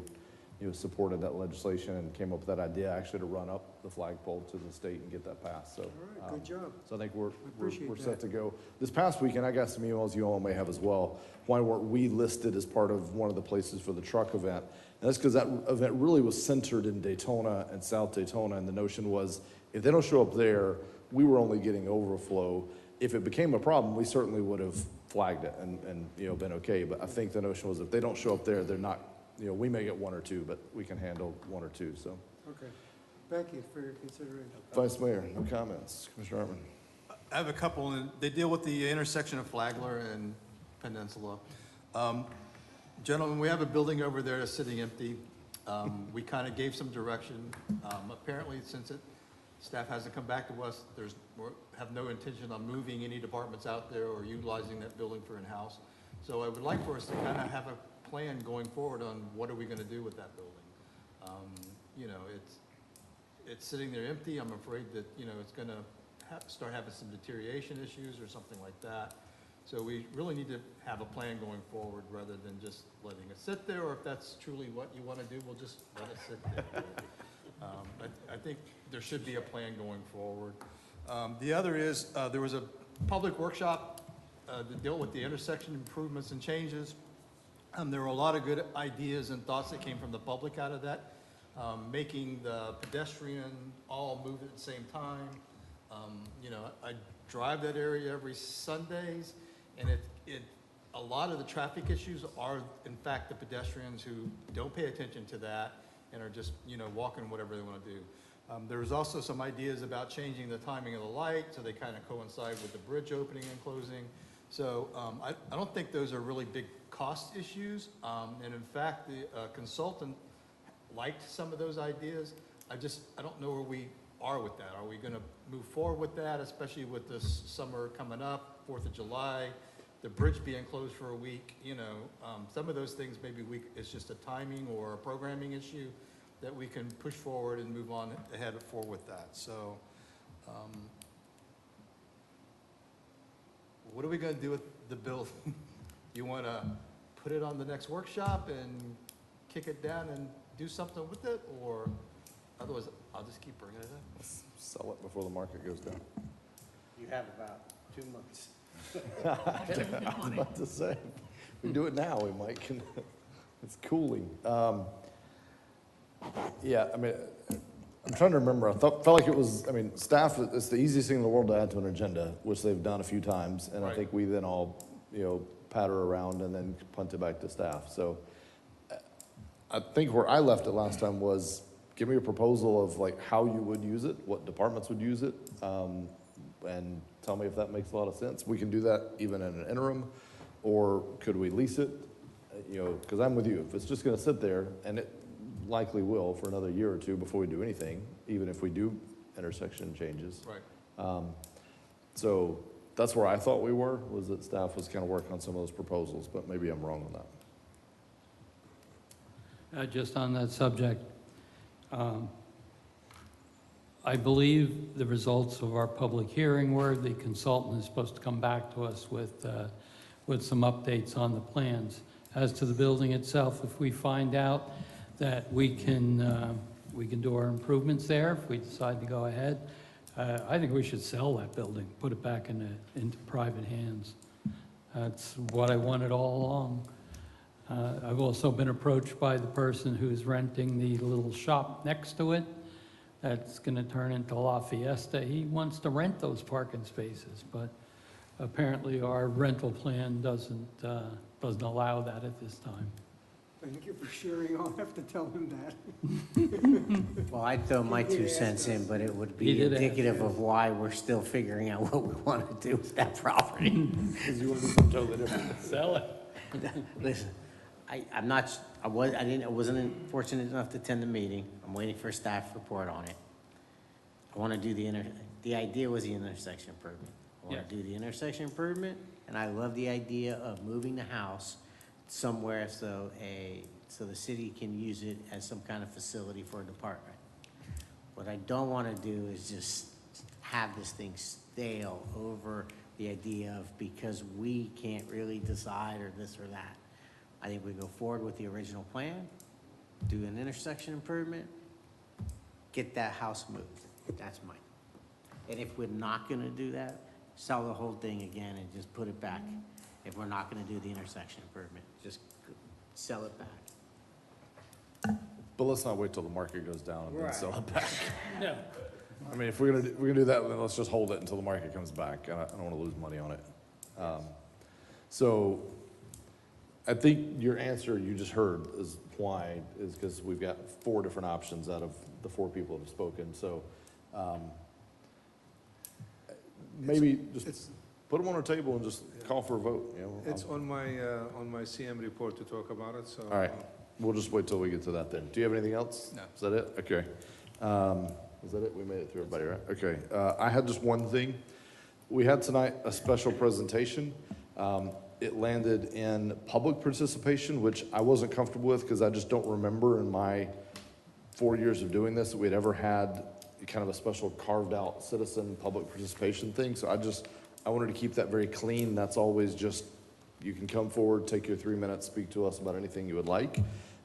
supported that legislation and came up with that idea actually to run up the flagpole to the state and get that passed. So, All right, good job. So I think we're appreciate set that. to go. This past weekend, I got some emails you all may have as well. Why weren't we listed as part of one of the places for the truck event? And that's because that event really was centered in Daytona and South Daytona, and the notion was if they don't show up there, we were only getting overflow. If it became a problem, we certainly would have flagged it and been okay. But I think the notion was if they don't show up there, they're not. We may get one or two, but we can handle one or two. So, Okay. Thank you for your consideration. Vice Mayor, no comments. Commissioner Hartman. I have a couple, and they deal with the intersection of Flagler and Peninsula. Gentlemen, we have a building over there that's sitting empty. We kind of gave some direction. Apparently, since staff hasn't come back to us, we have no intention on moving any departments out there or utilizing that building for in-house. So I would like for us to kind of have a plan going forward on what are we going to do with that building. It's sitting there empty. I'm afraid that, it's going to start having some deterioration issues or something like that. So we really need to have a plan going forward rather than just letting it sit there, or if that's truly what you want to do, we'll just let it sit there. I think there should be a plan going forward. The other is, there was a public workshop that dealt with the intersection improvements and changes. There were a lot of good ideas and thoughts that came from the public out of that, making the pedestrian all move at the same time. I drive that area every Sundays, and a lot of the traffic issues are, in fact, the pedestrians who don't pay attention to that and are just, walking whatever they want to do. There was also some ideas about changing the timing of the light so they kind of coincide with the bridge opening and closing. So I don't think those are really big cost issues. And in fact, the consultant liked some of those ideas. I don't know where we are with that. Are we going to move forward with that, especially with this summer coming up, 4th of July, the bridge being closed for a week? Some of those things maybe it's just a timing or a programming issue that we can push forward and move on ahead forward with that. So what are we going to do with the building? You want to put it on the next workshop and kick it down and do something with it, or otherwise I'll just keep bringing it up? Let's sell it before the market goes down. You have about 2 months. I was about to say, if we do it now, we might. It's cooling. Yeah, I mean, I'm trying to remember. Felt like it was, staff, it's the easiest thing in the world to add to an agenda, which they've done a few times. And I think we then all, patter around and then punt it back to staff. So I think where I left it last time was give me a proposal of like how you would use it, what departments would use it, and tell me if that makes a lot of sense. We can do that even in an interim, or could we lease it? Because I'm with you. If it's just going to sit there, and it likely will for another year or two before we do anything, even if we do intersection changes. Right. So that's where I thought we were, was that staff was kind of working on some of those proposals, but maybe I'm wrong on that. Just on that subject, I believe the results of our public hearing were the consultant is supposed to come back to us with some updates on the plans. As to the building itself, if we find out that we can we can do our improvements there if we decide to go ahead. I think we should sell that building, put it back into private hands. That's what I wanted all along. I've also been approached by the person who's renting the little shop next to it. That's going to turn into La Fiesta. He wants to rent those parking spaces, but apparently our rental plan doesn't allow that at this time. Thank you for sharing. I'll have to tell him that. Well, I'd throw my 2 cents in, but it would He be did ask, indicative yeah. of why we're still figuring out what we want to do with that property. Because you want to do something totally different. Sell it. Listen, I wasn't fortunate enough to attend the meeting. I'm waiting for a staff report on it. I want to do the idea was the intersection improvement. I want to do the intersection improvement, and I love the idea of moving the house somewhere so the city can use it as some kind of facility for a department. What I don't want to do is just have this thing stale over the idea of because we can't really decide or this or that. I think we go forward with the original plan, do an intersection improvement, get that house moved. That's mine. And if we're not going to do that, sell the whole thing again and just put it back. If we're not going to do the intersection improvement, just sell it back. But let's not wait till the market goes down and then sell it back. No. I mean, if we're gonna do that, then let's just hold it until the market comes back. I don't want to lose money on it. So I think your answer you just heard is why, is because we've got 4 different options out of the 4 people that have spoken. So maybe just put them on our table and just call for a vote. You know, It's on my CM report to talk about it, so. all right, we'll just wait till we get to that then. Do you have anything else? No. Is that it? Okay. Is that it? We made it through everybody, right? Okay. I had just one thing. We had tonight a special presentation. It landed in public participation, which I wasn't comfortable with because I just don't remember in my 4 years of doing this that we'd ever had kind of a special carved out citizen public participation thing. So I wanted to keep that very clean. That's always just, you can come forward, take your 3 minutes, speak to us about anything you would like.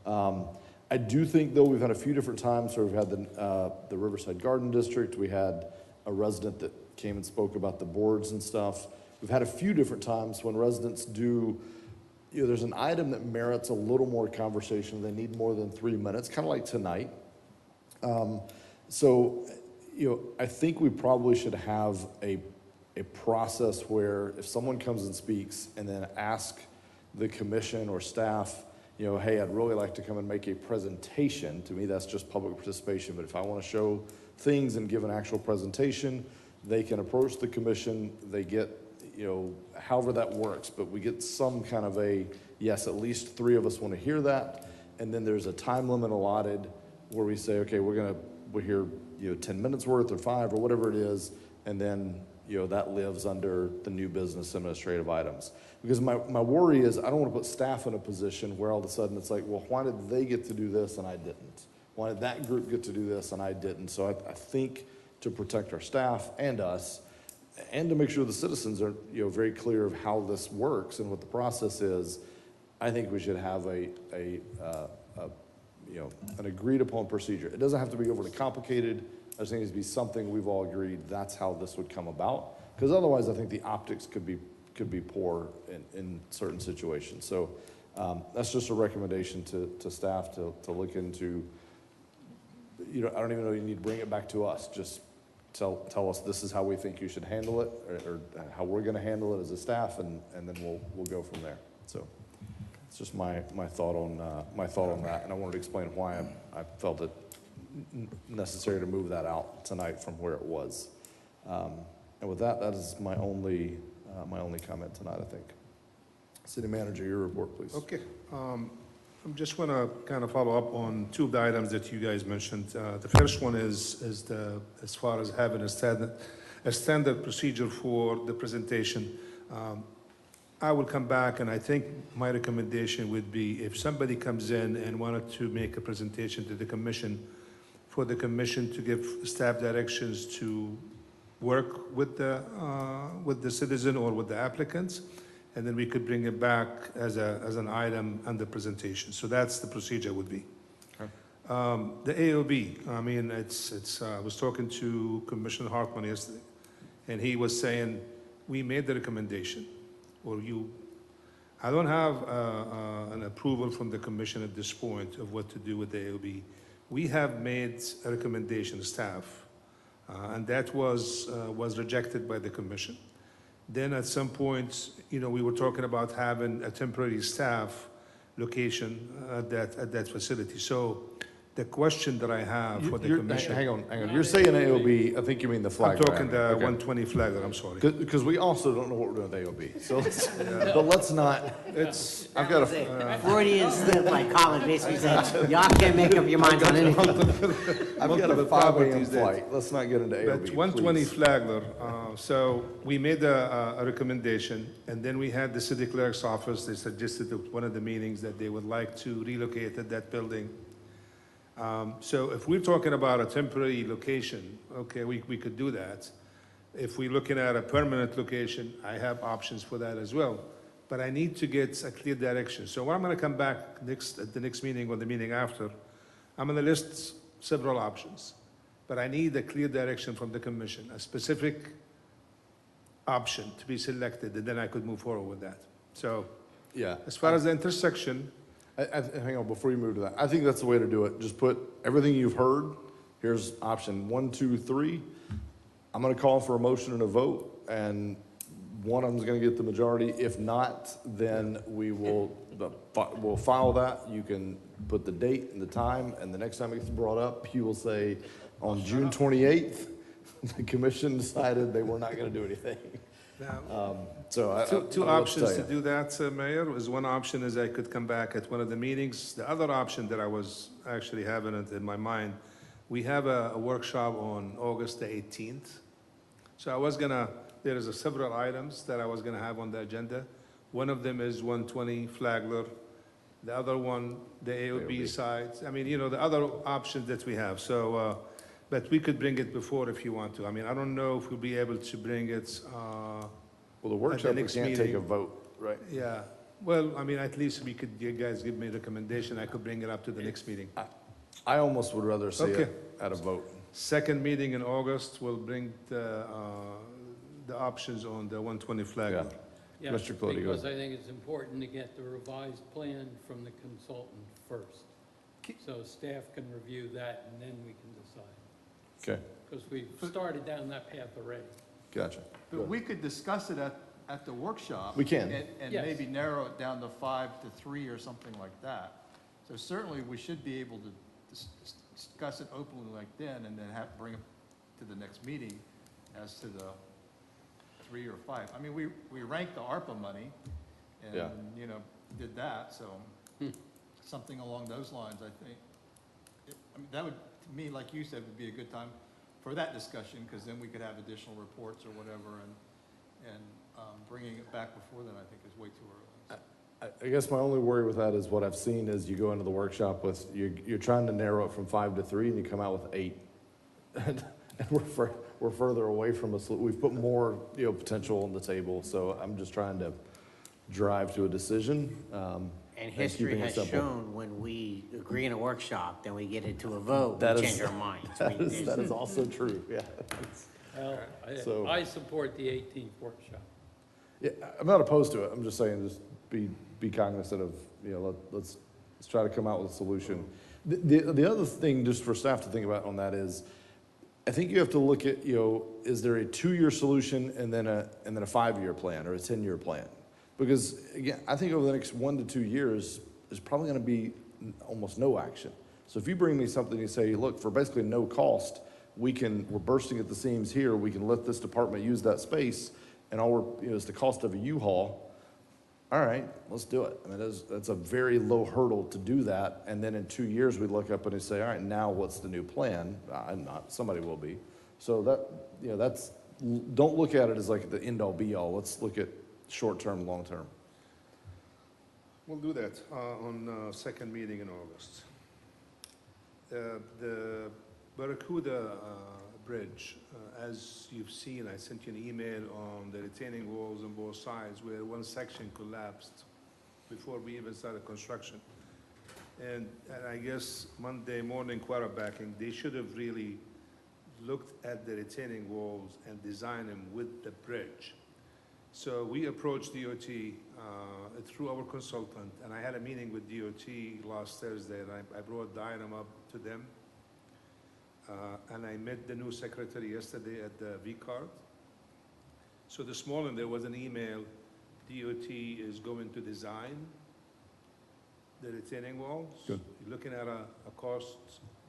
I do think, though, we've had a few different times where we've had the Riverside Garden District. We had a resident that came and spoke about the boards and stuff. We've had a few different times when residents do, there's an item that merits a little more conversation. They need more than 3 minutes, kind of like tonight. So, I think we probably should have a process where if someone comes and speaks and then ask the commission or staff, hey, I'd really like to come and make a presentation. To me, that's just public participation. But if I want to show things and give an actual presentation, they can approach the commission. They get, however that works. But we get some kind of yes, at least 3 of us want to hear that. And then there's a time limit allotted where we say, okay, we're here, 10 minutes worth or 5 or whatever it is. And then, that lives under the new business administrative items. Because my worry is I don't want to put staff in a position where all of a sudden it's like, well, why did they get to do this and I didn't? Why did that group get to do this and I didn't? So I think to protect our staff and us, and to make sure the citizens are, very clear of how this works and what the process is, I think we should have an agreed upon procedure. It doesn't have to be overly complicated. I just think it needs to be something we've all agreed that's how this would come about. Because otherwise, I think the optics could be poor in certain situations. So that's just a recommendation to staff to look into. I don't even know you need to bring it back to us. Just tell us this is how we think you should handle it, or how we're going to handle it as a staff, and then we'll go from there. So it's just my thought on that, and I wanted to explain why I felt it necessary to move that out tonight from where it was. And with that is my only comment tonight, I think. City Manager, your report, please. Okay. I'm just want to kind of follow up on 2 of the items that you guys mentioned. The first one is as far as having a standard procedure for the presentation. I will come back, and I think my recommendation would be if somebody comes in and wanted to make a presentation to the commission, for the commission to give staff directions to work with the citizen or with the applicants, and then we could bring it back as an item under presentation. So that's the procedure would be. Okay. The AOB, I mean, I was talking to Commissioner Hartman yesterday, and he was saying, we made the recommendation, or I don't have an approval from the commission at this point of what to do with the AOB. We have made a recommendation, staff, and that was rejected by the commission. Then at some point, we were talking about having a temporary staff location at that facility. So the question that I have for the commission. Hang on. You're saying AOB, I think you mean the flag. I'm talking the 120 flagler, I'm sorry. Because we also don't know what we're doing with AOB. So but let's not, I've got a. Freudian slip, like Colin basically said, y'all can't make up your minds on anything. I've got a 5 a.m. flight. Let's not get into AOB, But 120 please. flagler, so we made a recommendation, and then we had the city clerk's office, they suggested at one of the meetings that they would like to relocate at that building. So if we're talking about a temporary location, okay, we could do that. If we're looking at a permanent location, I have options for that as well. But I need to get a clear direction. So when I'm gonna come back at the next meeting or the meeting after, I'm gonna list several options. But I need a clear direction from the commission, a specific option to be selected, and then I could move forward with that. So, Yeah. as far as the intersection, Hang on, before you move to that, I think that's the way to do it. Just put everything you've heard. Here's option 1, 2, 3. I'm gonna call for a motion and a vote, and one of them's gonna get the majority. If not, then we'll file that. You can put the date and the time, and the next time it gets brought up, you will say, on June 28th, the commission decided they were not gonna do anything. Two options to do that, Mayor, is one option is I could come back at one of the meetings. The other option that I was actually having it in my mind, we have a workshop on August the 18th. So there is several items that I was gonna have on the agenda. One of them is 120 flagler. The other one, the AOB side. I mean, the other options that we have. So, but we could bring it before if you want to. I mean, I don't know if we'll be able to bring it, Well, the workshop, we can't take a vote, right? yeah. Well, I mean, at least you guys give me a recommendation, I could bring it up to the next meeting. I almost would rather see Okay. it at a vote. Second meeting in August, we'll bring the options on the 120 flagler. Yes, Mr. Colodi, go because ahead. I think it's important to get the revised plan from the consultant first. So staff can review that and then we can decide. Okay, Because we've started down that path already. gotcha. But we could discuss it at the workshop. We can. And Yes. maybe narrow it down to 5 to 3 or something like that. So certainly, we should be able to discuss it openly like then, and then bring it to the next meeting as to the 3 or 5. I mean, we ranked the ARPA money, Yeah. and, did that, so something along those lines, I think. I mean, that would, to me, like you said, would be a good time for that discussion, because then we could have additional reports or whatever, and bringing it back before then, I think, is way too early. I guess my only worry with that is what I've seen is you go into the workshop with, you're trying to narrow it from 5 to 3, and you come out with 8. And we're further away from us. We've put more, potential on the table, so I'm just trying to drive to a decision. And history keeping it has simple. shown when we agree in a workshop, then we get into a vote, That we is- change our minds. That is also true, yeah. Well, So- I support the 18th workshop. Yeah, I'm not opposed to it. I'm just saying, just be cognizant of, let's try to come out with a solution. The other thing, just for staff to think about on that is, I think you have to look at, is there a 2-year solution and then a 5-year plan or a 10-year plan? Because again, I think over the next 1 to 2 years, there's probably going to be almost no action. So if you bring me something and say, look, for basically no cost, we're bursting at the seams here. We can let this department use that space, and it's the cost of a U-Haul. All right, let's do it. I mean, that's a very low hurdle to do that. And then in 2 years, we look up and we say, all right, now what's the new plan? I'm not. Somebody will be. So don't look at it as like the end-all be-all. Let's look at short-term, long-term. We'll do that on second meeting in August. The Barracuda Bridge, as you've seen, I sent you an email on the retaining walls on both sides where one section collapsed before we even started construction. And I guess Monday morning quarterbacking, they should have really looked at the retaining walls and designed them with the bridge. So we approached DOT through our consultant, and I had a meeting with DOT last Thursday, and I brought the item up to them. And I met the new secretary yesterday at the V-Card. So this morning, there was an email, DOT is going to design the retaining walls. Good. You're looking at a cost,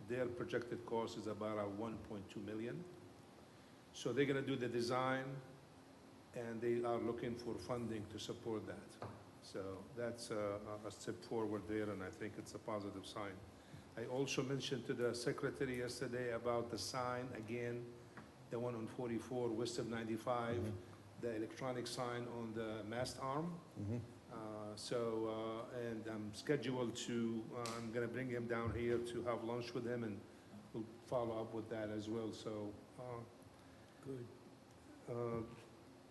their projected cost is about 1.2 million. So they're gonna do the design, and they are looking for funding to support that. So that's a step forward there, and I think it's a positive sign. I also mentioned to the secretary yesterday about the sign, again, the one on 44 west of 95, the electronic sign on the mast arm. And I'm scheduled to, I'm gonna bring him down here to have lunch with him, and we'll follow up with that as well, so. Good.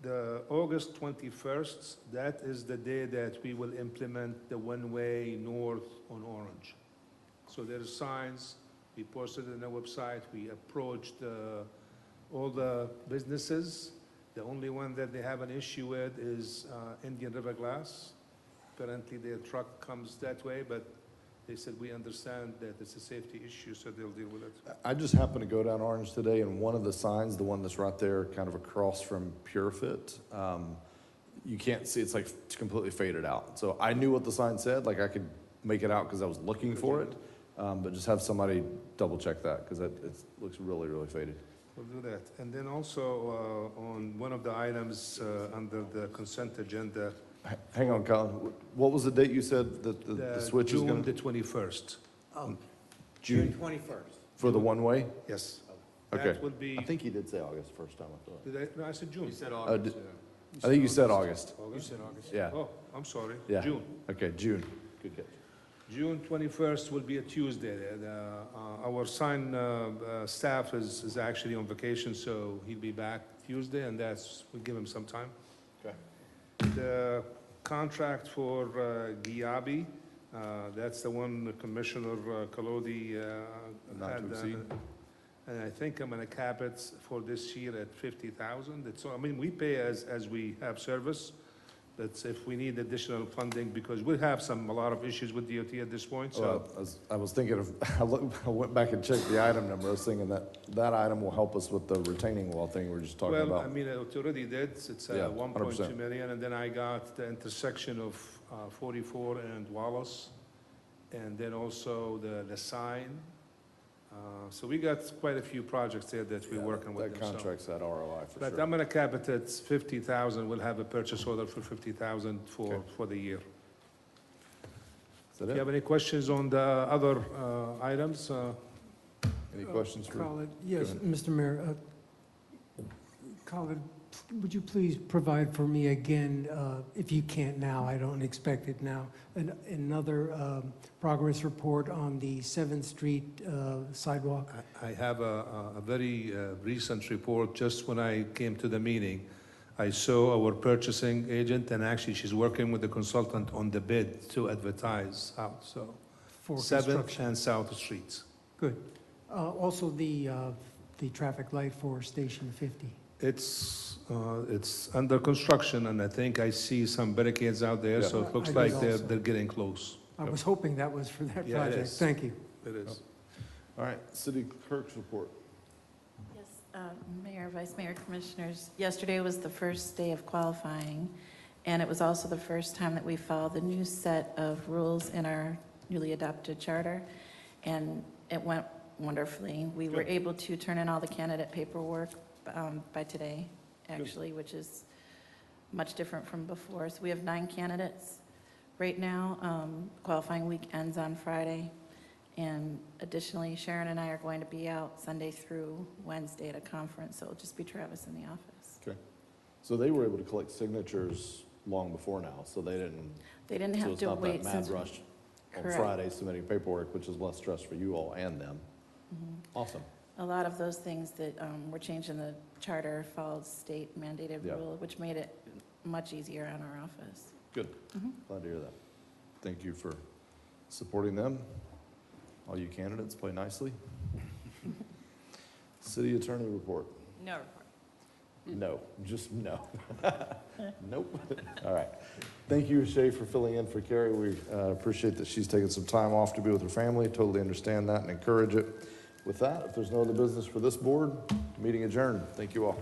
The August 21st, that is the day that we will implement the one-way north on Orange. So there's signs, we posted it on the website, we approached all the businesses. The only one that they have an issue with is Indian River Glass. Apparently their truck comes that way, but they said, we understand that it's a safety issue, so they'll deal with it. I just happened to go down Orange today, and one of the signs, the one that's right there, kind of across from PureFit, you can't see, it's like completely faded out. So I knew what the sign said, like I could make it out because I was looking for it, but just have somebody double check that, because it looks really, really faded. We'll do that. And then also on one of the items under the consent agenda. Hang on, Colin. What was the date you said that the switch is going to? June the 21st. Oh, June 21st. For the one-way? Yes. Okay. That would be. I think he did say August first time, I thought. Did I? No, I said June. You said August, I think you said August. You said August? Yeah. Oh, I'm sorry. Yeah. June. Okay, June. Good catch. June 21st will be a Tuesday. Our sign staff is actually on vacation, so he'll be back Tuesday, and we'll give him some time. Okay. The contract for Giabi, that's the one Commissioner Colodi Not to exceed. and I think I'm gonna cap it for this year at 50,000. It's, I mean, we pay as we have service. That's if we need additional funding, because we have a lot of issues with DOT at this point, so. Well, I was thinking of, I went back and checked the item number. I was thinking that item will help us with the retaining wall thing we were just talking Well, about. I mean, it already did. It's Yeah, 1.2 100%. million, and then I got the intersection of 44 and Wallace, and then also the sign. So we got quite a few projects there that we're working with That them, so. contract's at ROI for But sure. I'm gonna cap it at 50,000. We'll have a purchase order for 50,000 for the year. Is that Do you it? have any questions on the other items? Any questions for? Khalid, yes, Go ahead. Mr. Mayor. Khalid, would you please provide for me again, if you can't now, I don't expect it now, another progress report on the 7th Street sidewalk? I have a very recent report. Just when I came to the meeting, I saw our purchasing agent, and actually she's working with the consultant on the bid to advertise out, so. For 7th construction. and South Streets. Good. Also, the traffic light for Station 50. It's under construction, and I think I see some barricades out there, Yeah. so it looks I like did they're also. getting close. I was hoping that was for that Yeah, it project. is. Thank you. It is. All right, city clerk's report. Yes, Mayor, Vice Mayor, Commissioners, yesterday was the first day of qualifying, and it was also the first time that we followed the new set of rules in our newly adopted charter, and it went wonderfully. We were able to turn in all the candidate paperwork by today, actually, which is much different from before. So we have 9 candidates right now. Qualifying week ends on Friday. And additionally, Sharon and I are going to be out Sunday through Wednesday at a conference, so it'll just be Travis in the office. Okay. So they were able to collect signatures long before now, so they didn't. They didn't so have it's to not that wait mad since. rush on Correct. Friday submitting paperwork, which is less stress for you all and them. Awesome. A lot of those things that were changed in the charter followed state mandated Yeah. rule, which made it much easier on our office. Good. Glad to hear that. Thank you for Supporting them? All you candidates, play nicely. City Attorney report. No report. No, just no. Nope. All right. Thank you, Shay, for filling in for Carrie. We appreciate that she's taking some time off to be with her family. Totally understand that and encourage it. With that, if there's no other business for this board, meeting adjourned. Thank you all.